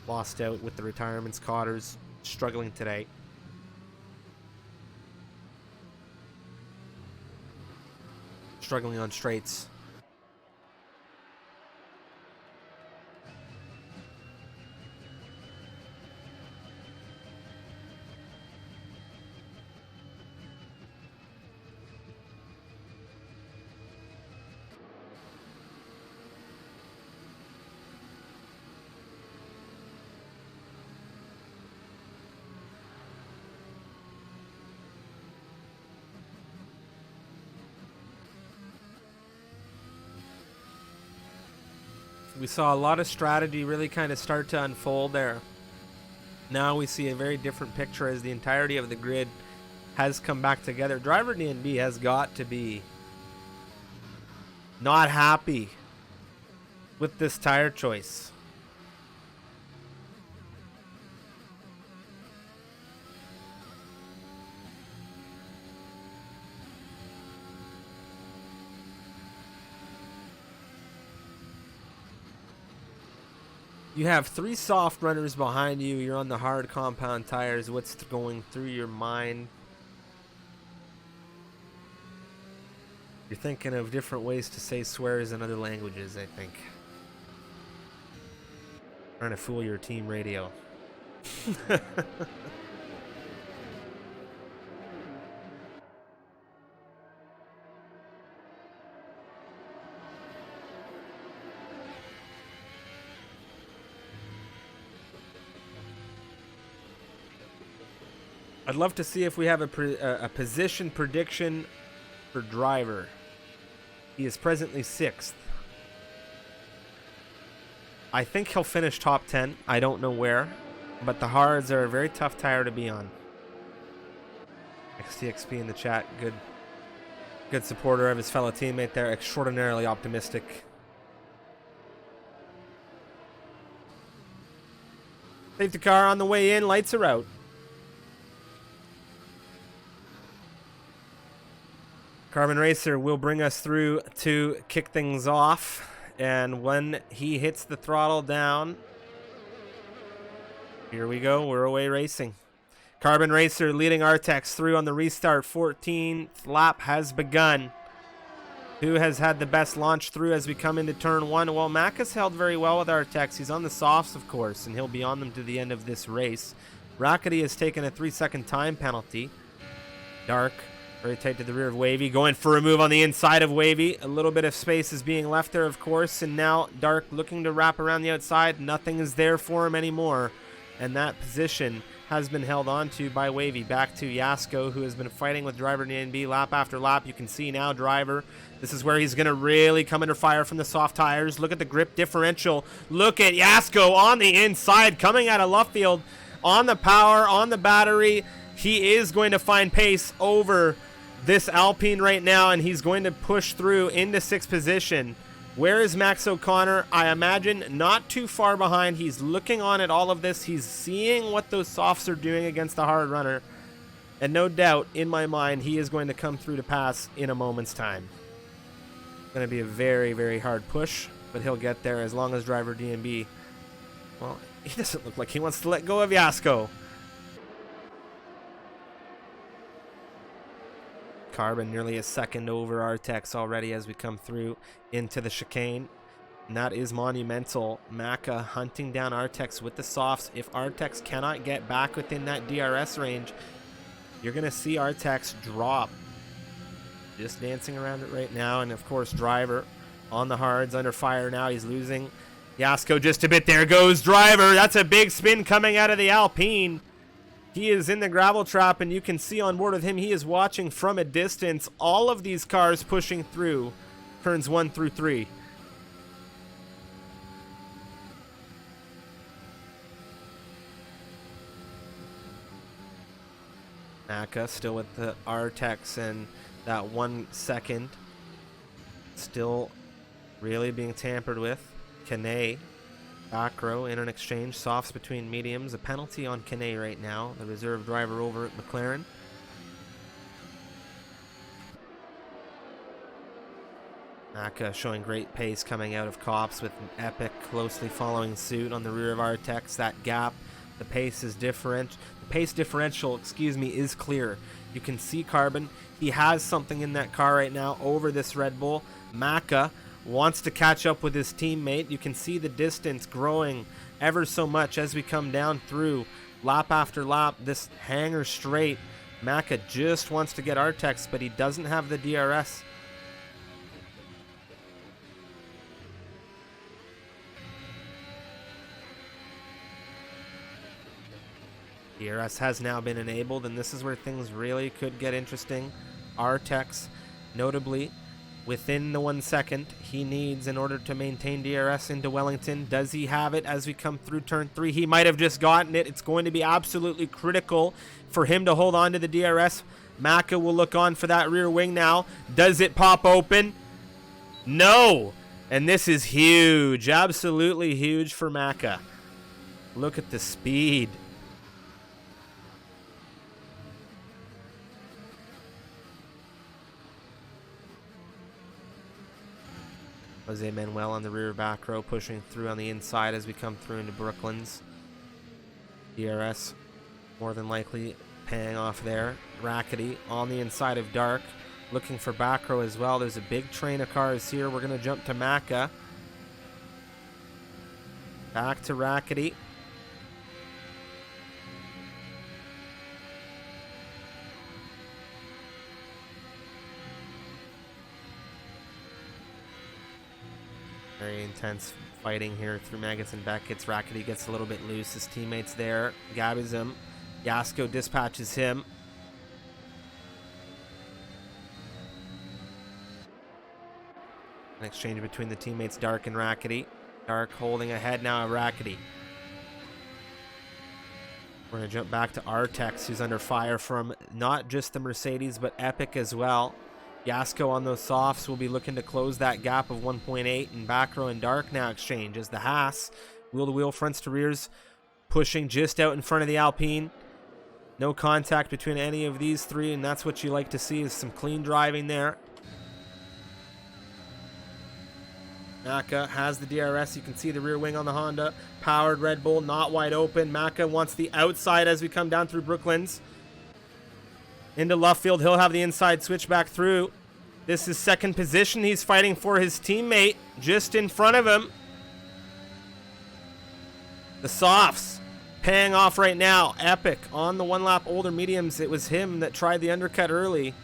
lost out with the retirements. Cotters struggling today. Struggling on straights. We saw a lot of strategy really kind of start to unfold there. Now we see a very different picture as the entirety of the grid has come back together. Driver DNB has got to be not happy with this tire choice. You have 3 soft runners behind you. You're on the hard compound tires. What's going through your mind? You're thinking of different ways to say swears in other languages, I think. Trying to fool your team radio. I'd love to see if we have a position prediction for driver. He is presently 6th. I think he'll finish top 10. I don't know where, but the hards are a very tough tire to be on. XTXP in the chat, good supporter of his fellow teammate there, extraordinarily optimistic. Safety car on the way in, lights are out. Carbon Racer will bring us through to kick things off, and when he hits the throttle down, here we go, we're away racing. Carbon Racer leading Artex through on the restart. 14th lap has begun. Who has had the best launch through as we come into turn 1? Well, Mac has held very well with Artex. He's on the softs, of course, and he'll be on them to the end of this race. Rackety has taken a 3-second time penalty. Dark very tight to the rear of Wavy, going for a move on the inside of Wavy. A little bit of space is being left there, of course, and now Dark looking to wrap around the outside. Nothing is there for him anymore, and that position has been held on to by Wavy. Back to Yasko, who has been fighting with driver DNB lap after lap. You can see now driver, this is where he's going to really come under fire from the soft tires. Look at the grip differential. Look at Yasko on the inside, coming out of Luffield, on the power, on the battery. He is going to find pace over this Alpine right now, and he's going to push through into 6th position. Where is Max O'Connor? I imagine not too far behind. He's looking on at all of this. He's seeing what those softs are doing against the hard runner. And no doubt, in my mind, he is going to come through to pass in a moment's time. Going to be a very, very hard push, but he'll get there as long as driver DNB, well, he doesn't look like he wants to let go of Yasko. Carbon nearly a second over Artex already as we come through into the chicane. And that is monumental. Maka hunting down Artex with the softs. If Artex cannot get back within that DRS range, you're going to see Artex drop. Just dancing around it right now. And of course, driver on the hards under fire now. He's losing Yasko just a bit. There goes driver. That's a big spin coming out of the Alpine. He is in the gravel trap, and you can see on board with him, he is watching from a distance all of these cars pushing through turns 1 through 3. Naka still with the Artex, and that 1 second still really being tampered with. Kane. Back row in an exchange, softs between mediums. A penalty on Kane right now, the reserve driver over at McLaren. Naka showing great pace coming out of Cops with an Epic closely following suit on the rear of Artex. That gap, the pace is different. The pace differential, is clear. You can see Carbon. He has something in that car right now over this Red Bull. Maka wants to catch up with his teammate. You can see the distance growing ever so much as we come down through lap after lap. This hanger straight. Maka just wants to get Artex, but he doesn't have the DRS. DRS has now been enabled, and this is where things really could get interesting. Artex, notably, within the 1 second he needs in order to maintain DRS into Wellington. Does he have it as we come through turn 3? He might have just gotten it. It's going to be absolutely critical for him to hold on to the DRS. Maka will look on for that rear wing now. Does it pop open? No! And this is huge. Absolutely huge for Maka. Look at the speed. Jose Manuel on the rear back row, pushing through on the inside as we come through into Brooklands. DRS more than likely paying off there. Rackety on the inside of Dark, looking for back row as well. There's a big train of cars here. We're going to jump to Maka. Back to Rackety. Very intense fighting here through Maggots and Beckett's. Rackety gets a little bit loose. His teammate's there. Gabbies him. Yasko dispatches him. An exchange between the teammates Dark and Rackety. Dark holding ahead now of Rackety. We're going to jump back to Artex, who's under fire from not just the Mercedes, but Epic as well. Yasko on those softs will be looking to close that gap of 1.8, and back row and Dark now exchange as the Haas, wheel-to-wheel, fronts to rears, pushing just out in front of the Alpine. No contact between any of these three, and that's what you like to see, is some clean driving there. Maka has the DRS. You can see the rear wing on the Honda. Powered Red Bull, not wide open. Maka wants the outside as we come down through Brooklands. Into Luffield, he'll have the inside switch back through. This is second position. He's fighting for his teammate just in front of him. The softs paying off right now. Epic on the one lap older mediums. It was him that tried the undercut early.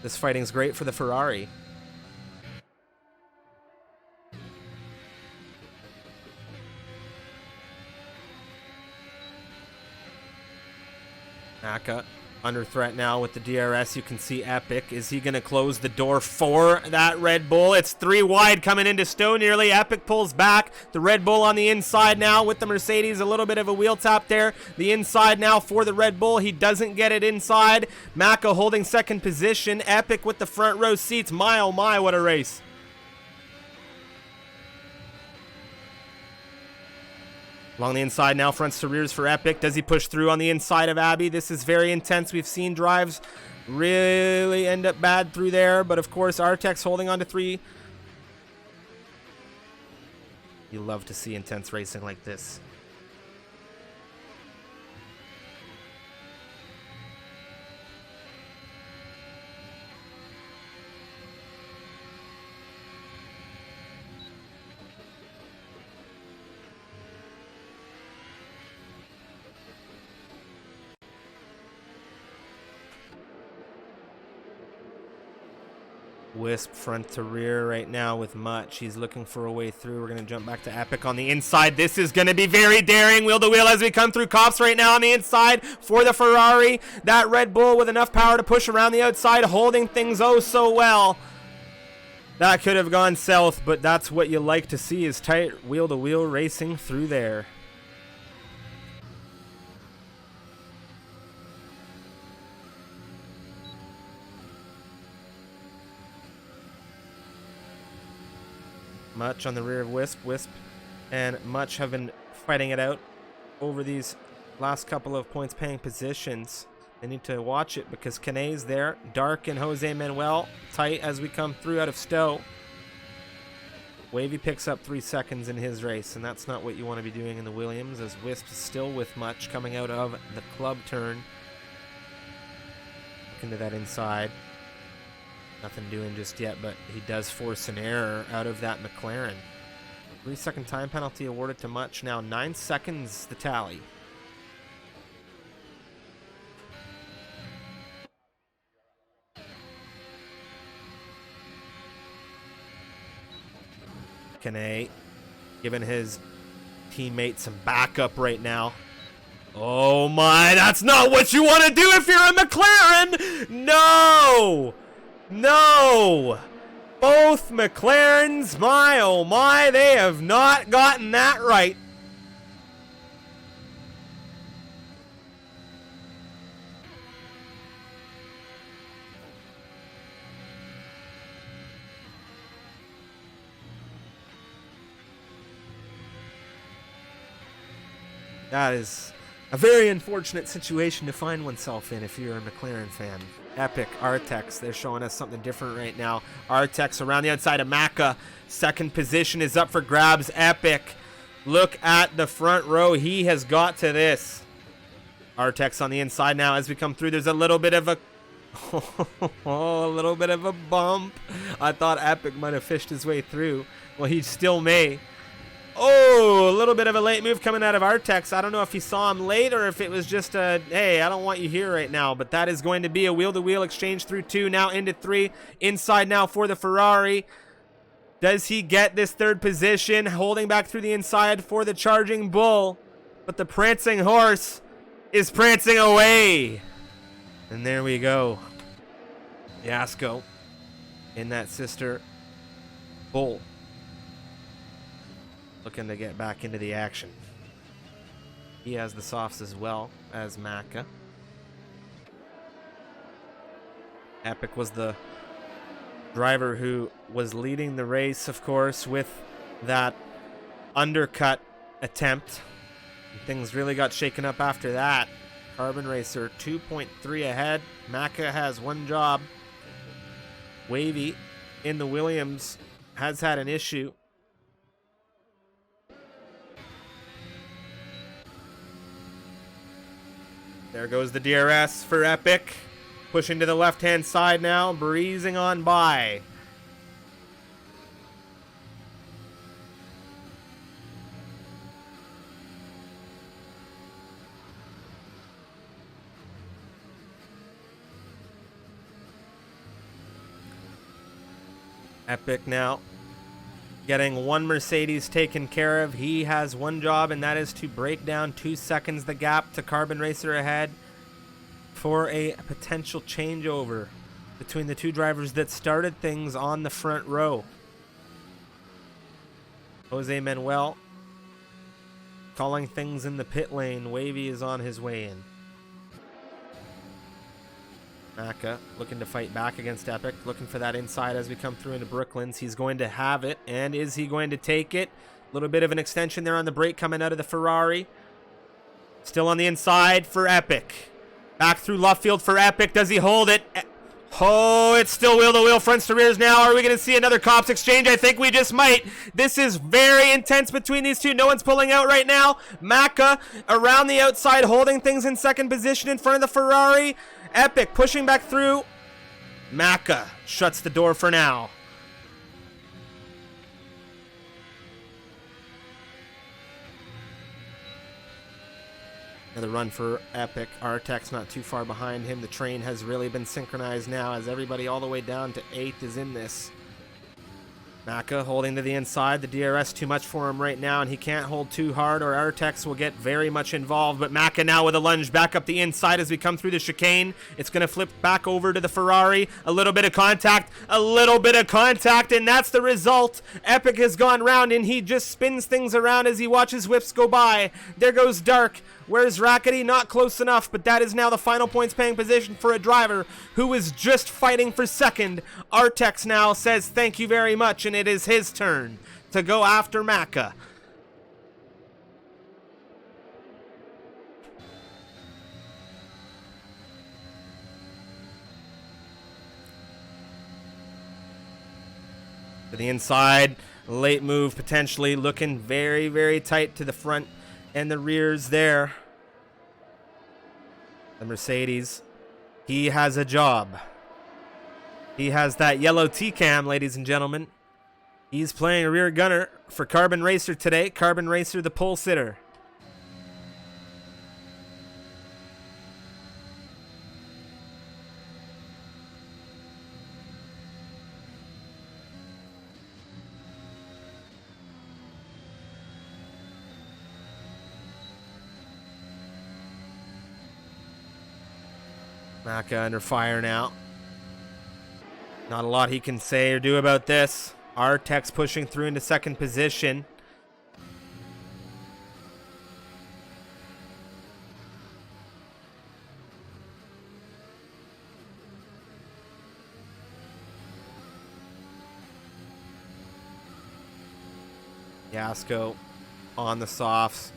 This fighting's great for the Ferrari. Maka under threat now with the DRS. You can see Epic. Is he going to close the door for that Red Bull? It's 3 wide coming into Stowe nearly. Epic pulls back. The Red Bull on the inside now with the Mercedes. A little bit of a wheel tap there. The inside now for the Red Bull. He doesn't get it inside. Maka holding second position. Epic with the front row seats. My oh my, what a race. Along the inside now, fronts to rears for Epic. Does he push through on the inside of Abby? This is very intense. We've seen drives really end up bad through there, but of course Artex holding on to 3. You love to see intense racing like this. Wisp front to rear right now with Much. He's looking for a way through. We're going to jump back to Epic on the inside. This is going to be very daring. Wheel to wheel as we come through Cops right now on the inside for the Ferrari. That Red Bull with enough power to push around the outside, holding things oh so well. That could have gone south, but that's what you like to see, is tight wheel to wheel racing through there. Much on the rear of Wisp. Wisp and Much have been fighting it out over these last couple of points paying positions. They need to watch it because Kanay's there. Dark and Jose Manuel tight as we come through out of Stowe. Wavy picks up 3 seconds in his race, and that's not what you want to be doing in the Williams, as Wisp is still with Much coming out of the club turn. Look into that inside. Nothing doing just yet, but he does force an error out of that McLaren. 3-second time penalty awarded to Much. Now 9 seconds the tally. Kanay giving his teammate some backup right now. Oh my, that's not what you want to do if you're a McLaren! No! No! Both McLarens, my oh my, they have not gotten that right. That is a very unfortunate situation to find oneself in if you're a McLaren fan. Epic, Artex, they're showing us something different right now. Artex around the outside of Maka. Second position is up for grabs. Epic, look at the front row. He has got to this. Artex on the inside now as we come through. There's a little bit of a a little bit of a bump. I thought Epic might have fished his way through. Well, he still may. Oh, a little bit of a late move coming out of Artex. I don't know if he saw him late or if it was just a, hey, I don't want you here right now. But that is going to be a wheel-to-wheel exchange through 2, now into 3. Inside now for the Ferrari. Does he get this third position? Holding back through the inside for the Charging Bull. But the prancing horse is prancing away. And there we go. Yasko in that sister Bull, looking to get back into the action. He has the softs as well as Maka. Epic was the driver who was leading the race, of course, with that undercut attempt. And things really got shaken up after that. Carbon Racer 2.3 ahead. Maka has one job. Wavy in the Williams has had an issue. There goes the DRS for Epic. Pushing to the left-hand side now, breezing on by. Epic now getting one Mercedes taken care of. He has one job, and that is to break down 2 seconds the gap to Carbon Racer ahead for a potential changeover between the two drivers that started things on the front row. Jose Manuel calling things in the pit lane. Wavy is on his way in. Maka looking to fight back against Epic, looking for that inside as we come through into Brooklands. He's going to have it, and is he going to take it? A little bit of an extension there on the brake coming out of the Ferrari. Still on the inside for Epic. Back through left field for Epic. Does he hold it? Oh, it's still wheel-to-wheel, fronts to rears now. Are we going to see another cops exchange? I think we just might. This is very intense between these two. No one's pulling out right now. Maka around the outside, holding things in second position in front of the Ferrari. Epic pushing back through. Maka shuts the door for now. Another run for Epic. Artex not too far behind him. The train has really been synchronized now as everybody all the way down to 8th is in this. Maka holding to the inside. The DRS too much for him right now, and he can't hold too hard or Artex will get very much involved. But Maka now with a lunge back up the inside as we come through the chicane. It's going to flip back over to the Ferrari. A little bit of contact, and that's the result. Epic has gone round, and he just spins things around as he watches whips go by. There goes Dark. Where's Rackety? Not close enough, but that is now the final points paying position for a driver who is just fighting for second. Artex now says thank you very much, and it is his turn to go after Maka. To the inside, late move potentially, looking very, very tight to the front and the rears there. The Mercedes. He has a job. He has that yellow T-cam, ladies and gentlemen. He's playing a rear gunner for Carbon Racer today. Carbon Racer, the pole sitter. Maka under fire now. Not a lot he can say or do about this. Artex pushing through into second position. Yasko on the softs.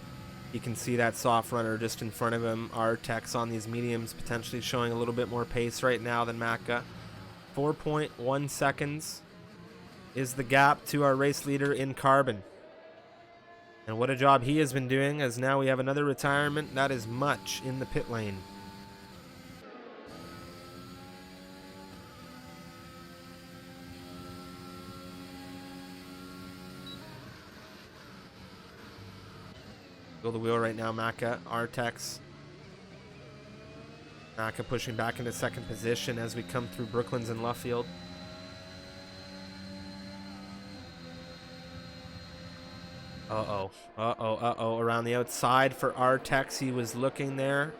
You can see that soft runner just in front of him. Artex on these mediums potentially showing a little bit more pace right now than Maka. 4.1 seconds is the gap to our race leader in Carbon. And what a job he has been doing, as now we have another retirement. That is much in the pit lane. Go the wheel right now, Maka. Artex. Maka pushing back into second position as we come through Brooklands and Luffield. Around the outside for Artex. He was looking there.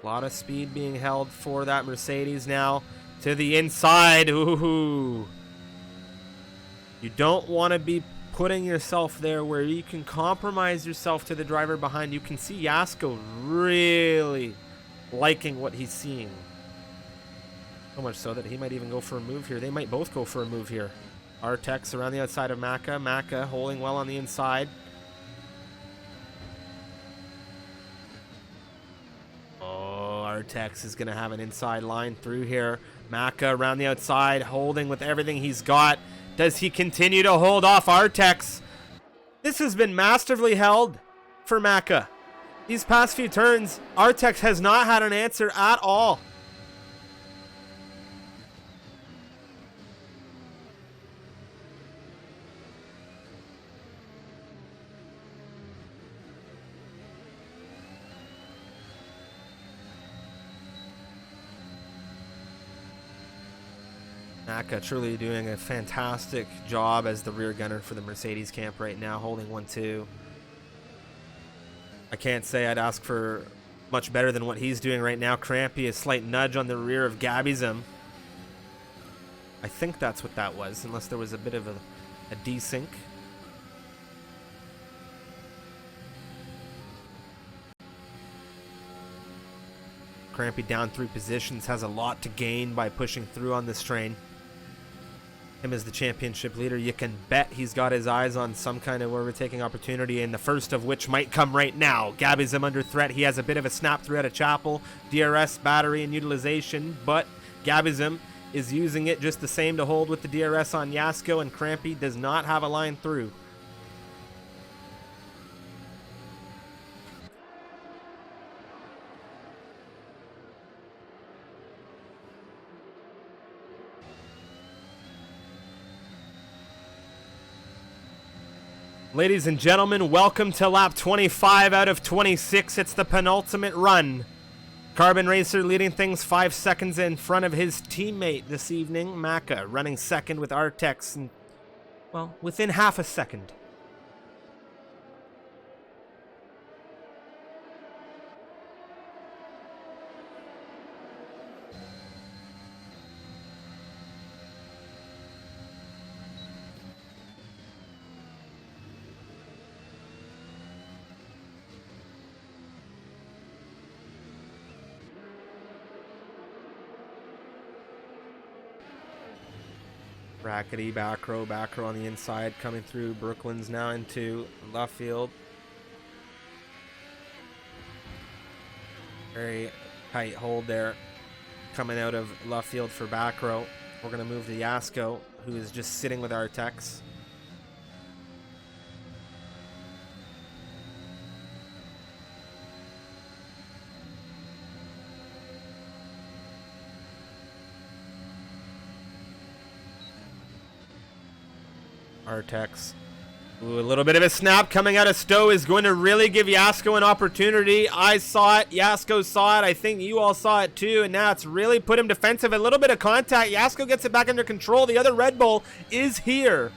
A lot of speed being held for that Mercedes now. To the inside. Ooh. You don't want to be putting yourself there where you can compromise yourself to the driver behind. You can see Yasko really liking what he's seeing. So much so that he might even go for a move here. They might both go for a move here. Artex around the outside of Maka. Maka holding well on the inside. Oh, Artex is going to have an inside line through here. Maka around the outside, holding with everything he's got. Does he continue to hold off Artex? This has been masterfully held for Maka. These past few turns, Artex has not had an answer at all. Maka truly doing a fantastic job as the rear gunner for the Mercedes camp right now, holding 1-2. I can't say I'd ask for much better than what he's doing right now. Crampy, a slight nudge on the rear of Gabby'sm. I think that's what that was, unless there was a bit of a desync. Crampy down 3 positions, has a lot to gain by pushing through on this train. Him as the championship leader, you can bet he's got his eyes on some kind of overtaking opportunity, and the first of which might come right now. Gabby'sm under threat. He has a bit of a snap through at a Chapel. DRS battery and utilization, but Gabby'sm is using it just the same to hold with the DRS on Yasko, and Crampy does not have a line through. Ladies and gentlemen, welcome to lap 25 out of 26. It's the penultimate run. Carbon Racer leading things 5 seconds in front of his teammate this evening. Maka running second with Artex, and, well, within half a second. Brackety, back row on the inside, coming through Brooklands now into Luffield. Very tight hold there coming out of Luffield for back row. We're going to move to Yasko, who is just sitting with Artex. Artex. Ooh, a little bit of a snap coming out of Stowe is going to really give Yasko an opportunity. I saw it. Yasko saw it. I think you all saw it too. And now it's really put him defensive. A little bit of contact. Yasko gets it back under control. The other Red Bull is here.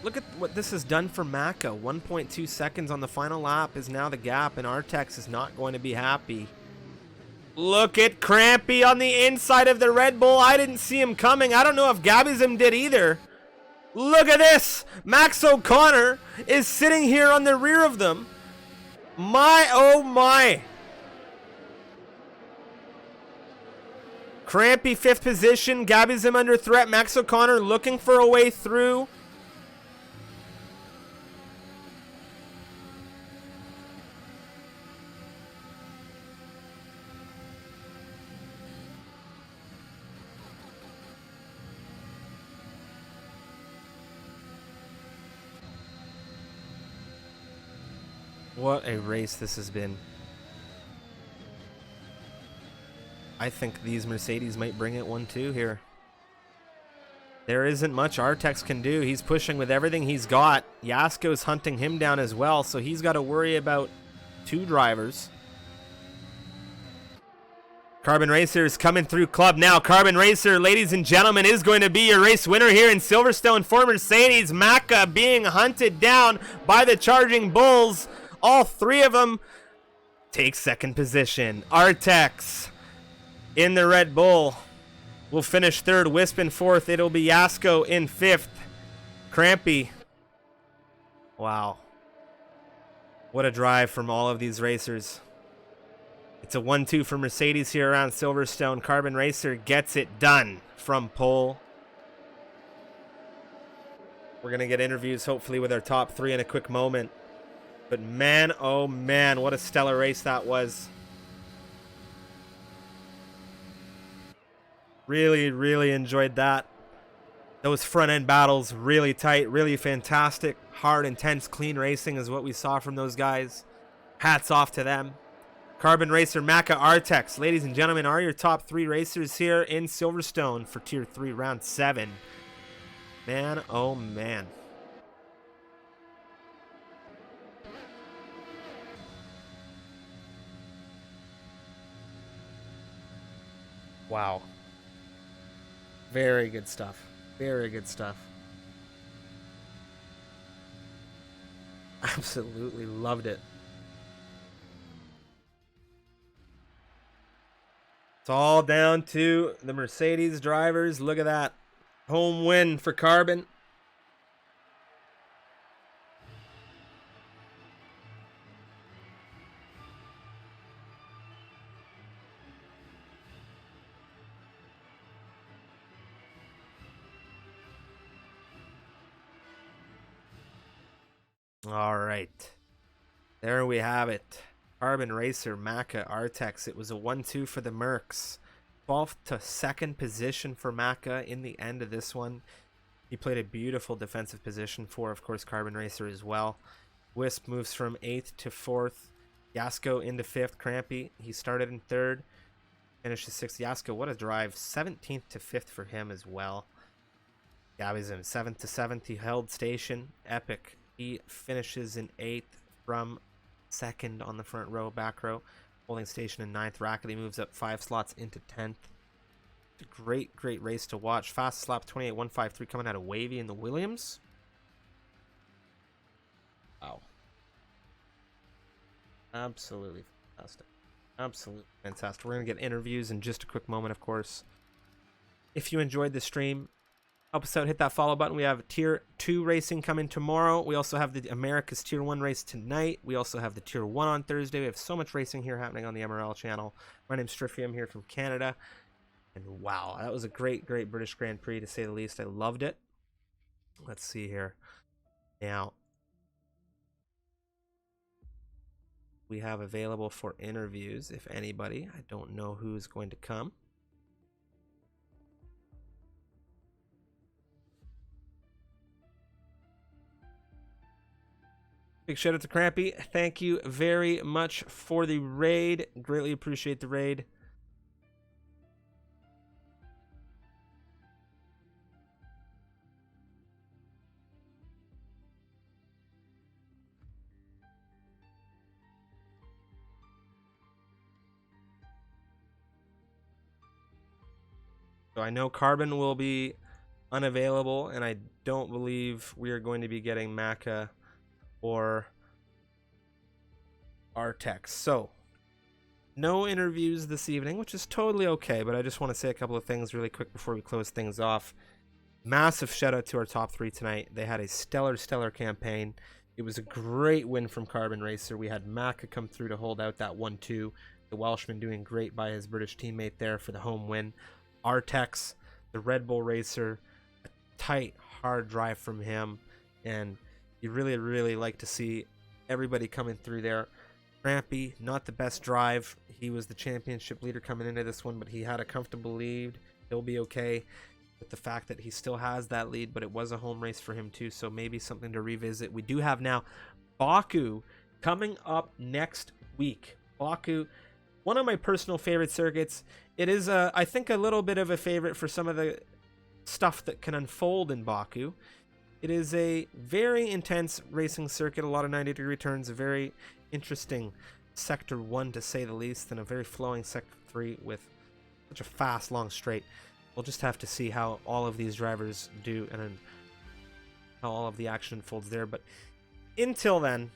Look at what this has done for Maka. 1.2 seconds on the final lap is now the gap, and Artex is not going to be happy. Look at Crampy on the inside of the Red Bull. I didn't see him coming. I don't know if Gabbyzim did either. Look at this. Max O'Connor is sitting here on the rear of them. My, oh my. Crampy 5th position. Gabbyzim under threat. Max O'Connor looking for a way through. What a race this has been. I think these Mercedes might bring it 1-2 here. There isn't much Artex can do. He's pushing with everything he's got. Yasko's hunting him down as well, so he's got to worry about 2 drivers. Carbon Racer is coming through club now. Carbon Racer, ladies and gentlemen, is going to be your race winner here in Silverstone for Mercedes. Maka being hunted down by the Charging Bulls. All 3 of them take 2nd position. Artex in the Red Bull will finish 3rd. Wisp in 4th. It'll be Yasko in 5th. Crampy. Wow. What a drive from all of these racers. It's a 1-2 for Mercedes here around Silverstone. Carbon Racer gets it done from pole. We're going to get interviews hopefully with our top 3 in a quick moment. But man, oh man, what a stellar race that was. Really, really enjoyed that. Those front end battles, really tight, really fantastic. Hard, intense, clean racing is what we saw from those guys. Hats off to them. Carbon Racer, Maka, Artex, ladies and gentlemen, are your top 3 racers here in Silverstone for Tier 3, Round 7. Man, oh man. Wow. Very good stuff. Very good stuff. Absolutely loved it. It's all down to the Mercedes drivers. Look at that. Home win for Carbon. All right. There we have it. Carbon Racer, Maka, Artex. It was a 1-2 for the Mercs. 12th to 2nd position for Maka in the end of this one. He played a beautiful defensive position for, of course, Carbon Racer as well. Wisp moves from 8th to 4th. Yasko into 5th. Crampy, he started in 3rd. Finishes 6th. Yasko, what a drive. 17th to 5th for him as well. Gabbyzim, 7th to 7th. He held station. Epic. He finishes in 8th from 2nd on the front row, back row. Holding station in 9th. Rackety moves up 5 slots into 10th. It's a great, great race to watch. Fastest lap 28.153 coming out of Wavy in the Williams. Wow. Absolutely fantastic. Absolutely fantastic. We're going to get interviews in just a quick moment, of course. If you enjoyed the stream, help us out, hit that follow button. We have Tier 2 racing coming tomorrow. We also have the America's Tier 1 race tonight. We also have the Tier 1 on Thursday. We have so much racing here happening on the MRL channel. My name's Striffy. I'm here from Canada. And wow, that was a great, great British Grand Prix, to say the least. I loved it. Let's see here. Now, we have available for interviews, if anybody. I don't know who's going to come. Big shout out to Crampy. Thank you very much for the raid. Greatly appreciate the raid. So I know Carbon will be unavailable, and I don't believe we are going to be getting Maka or Artex. So, no interviews this evening, which is totally okay, but I just want to say a couple of things really quick before we close things off. Massive shout out to our top three tonight. They had a stellar campaign. It was a great win from Carbon Racer. We had Maka come through to hold out that 1-2. The Welshman doing great by his British teammate there for the home win. Artex, the Red Bull racer, a tight, hard drive from him. And you really, really like to see everybody coming through there. Trampy, not the best drive. He was the championship leader coming into this one, but he had a comfortable lead. He'll be okay with the fact that he still has that lead, but it was a home race for him too, so maybe something to revisit. We do have now Baku coming up next week. Baku, one of my personal favorite circuits. It is, I think, a little bit of a favorite for some of the stuff that can unfold in Baku. It is a very intense racing circuit, a lot of 90-degree turns, a very interesting Sector 1 to say the least, and a very flowing Sector 3 with such a fast, long straight. We'll just have to see how all of these drivers do and how all of the action unfolds there. But until then,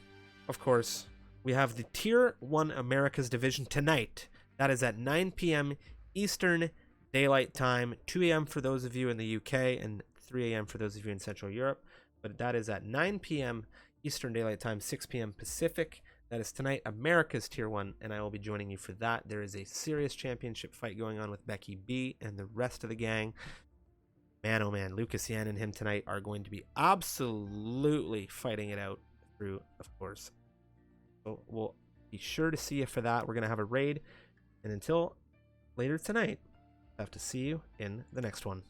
of course, we have the Tier 1 Americas division tonight. That is at 9 p.m. Eastern Daylight Time, 2 a.m. for those of you in the UK, and 3 a.m. for those of you in Central Europe. But that is at 9 p.m. Eastern Daylight Time, 6 p.m. Pacific. That is tonight, America's Tier 1, and I will be joining you for that. There is a serious championship fight going on with Becky B and the rest of the gang. Man, oh man, Lucas Yan and him tonight are going to be absolutely fighting it out through, of course. So we'll be sure to see you for that. We're going to have a raid, and until later tonight, I have to see you in the next one.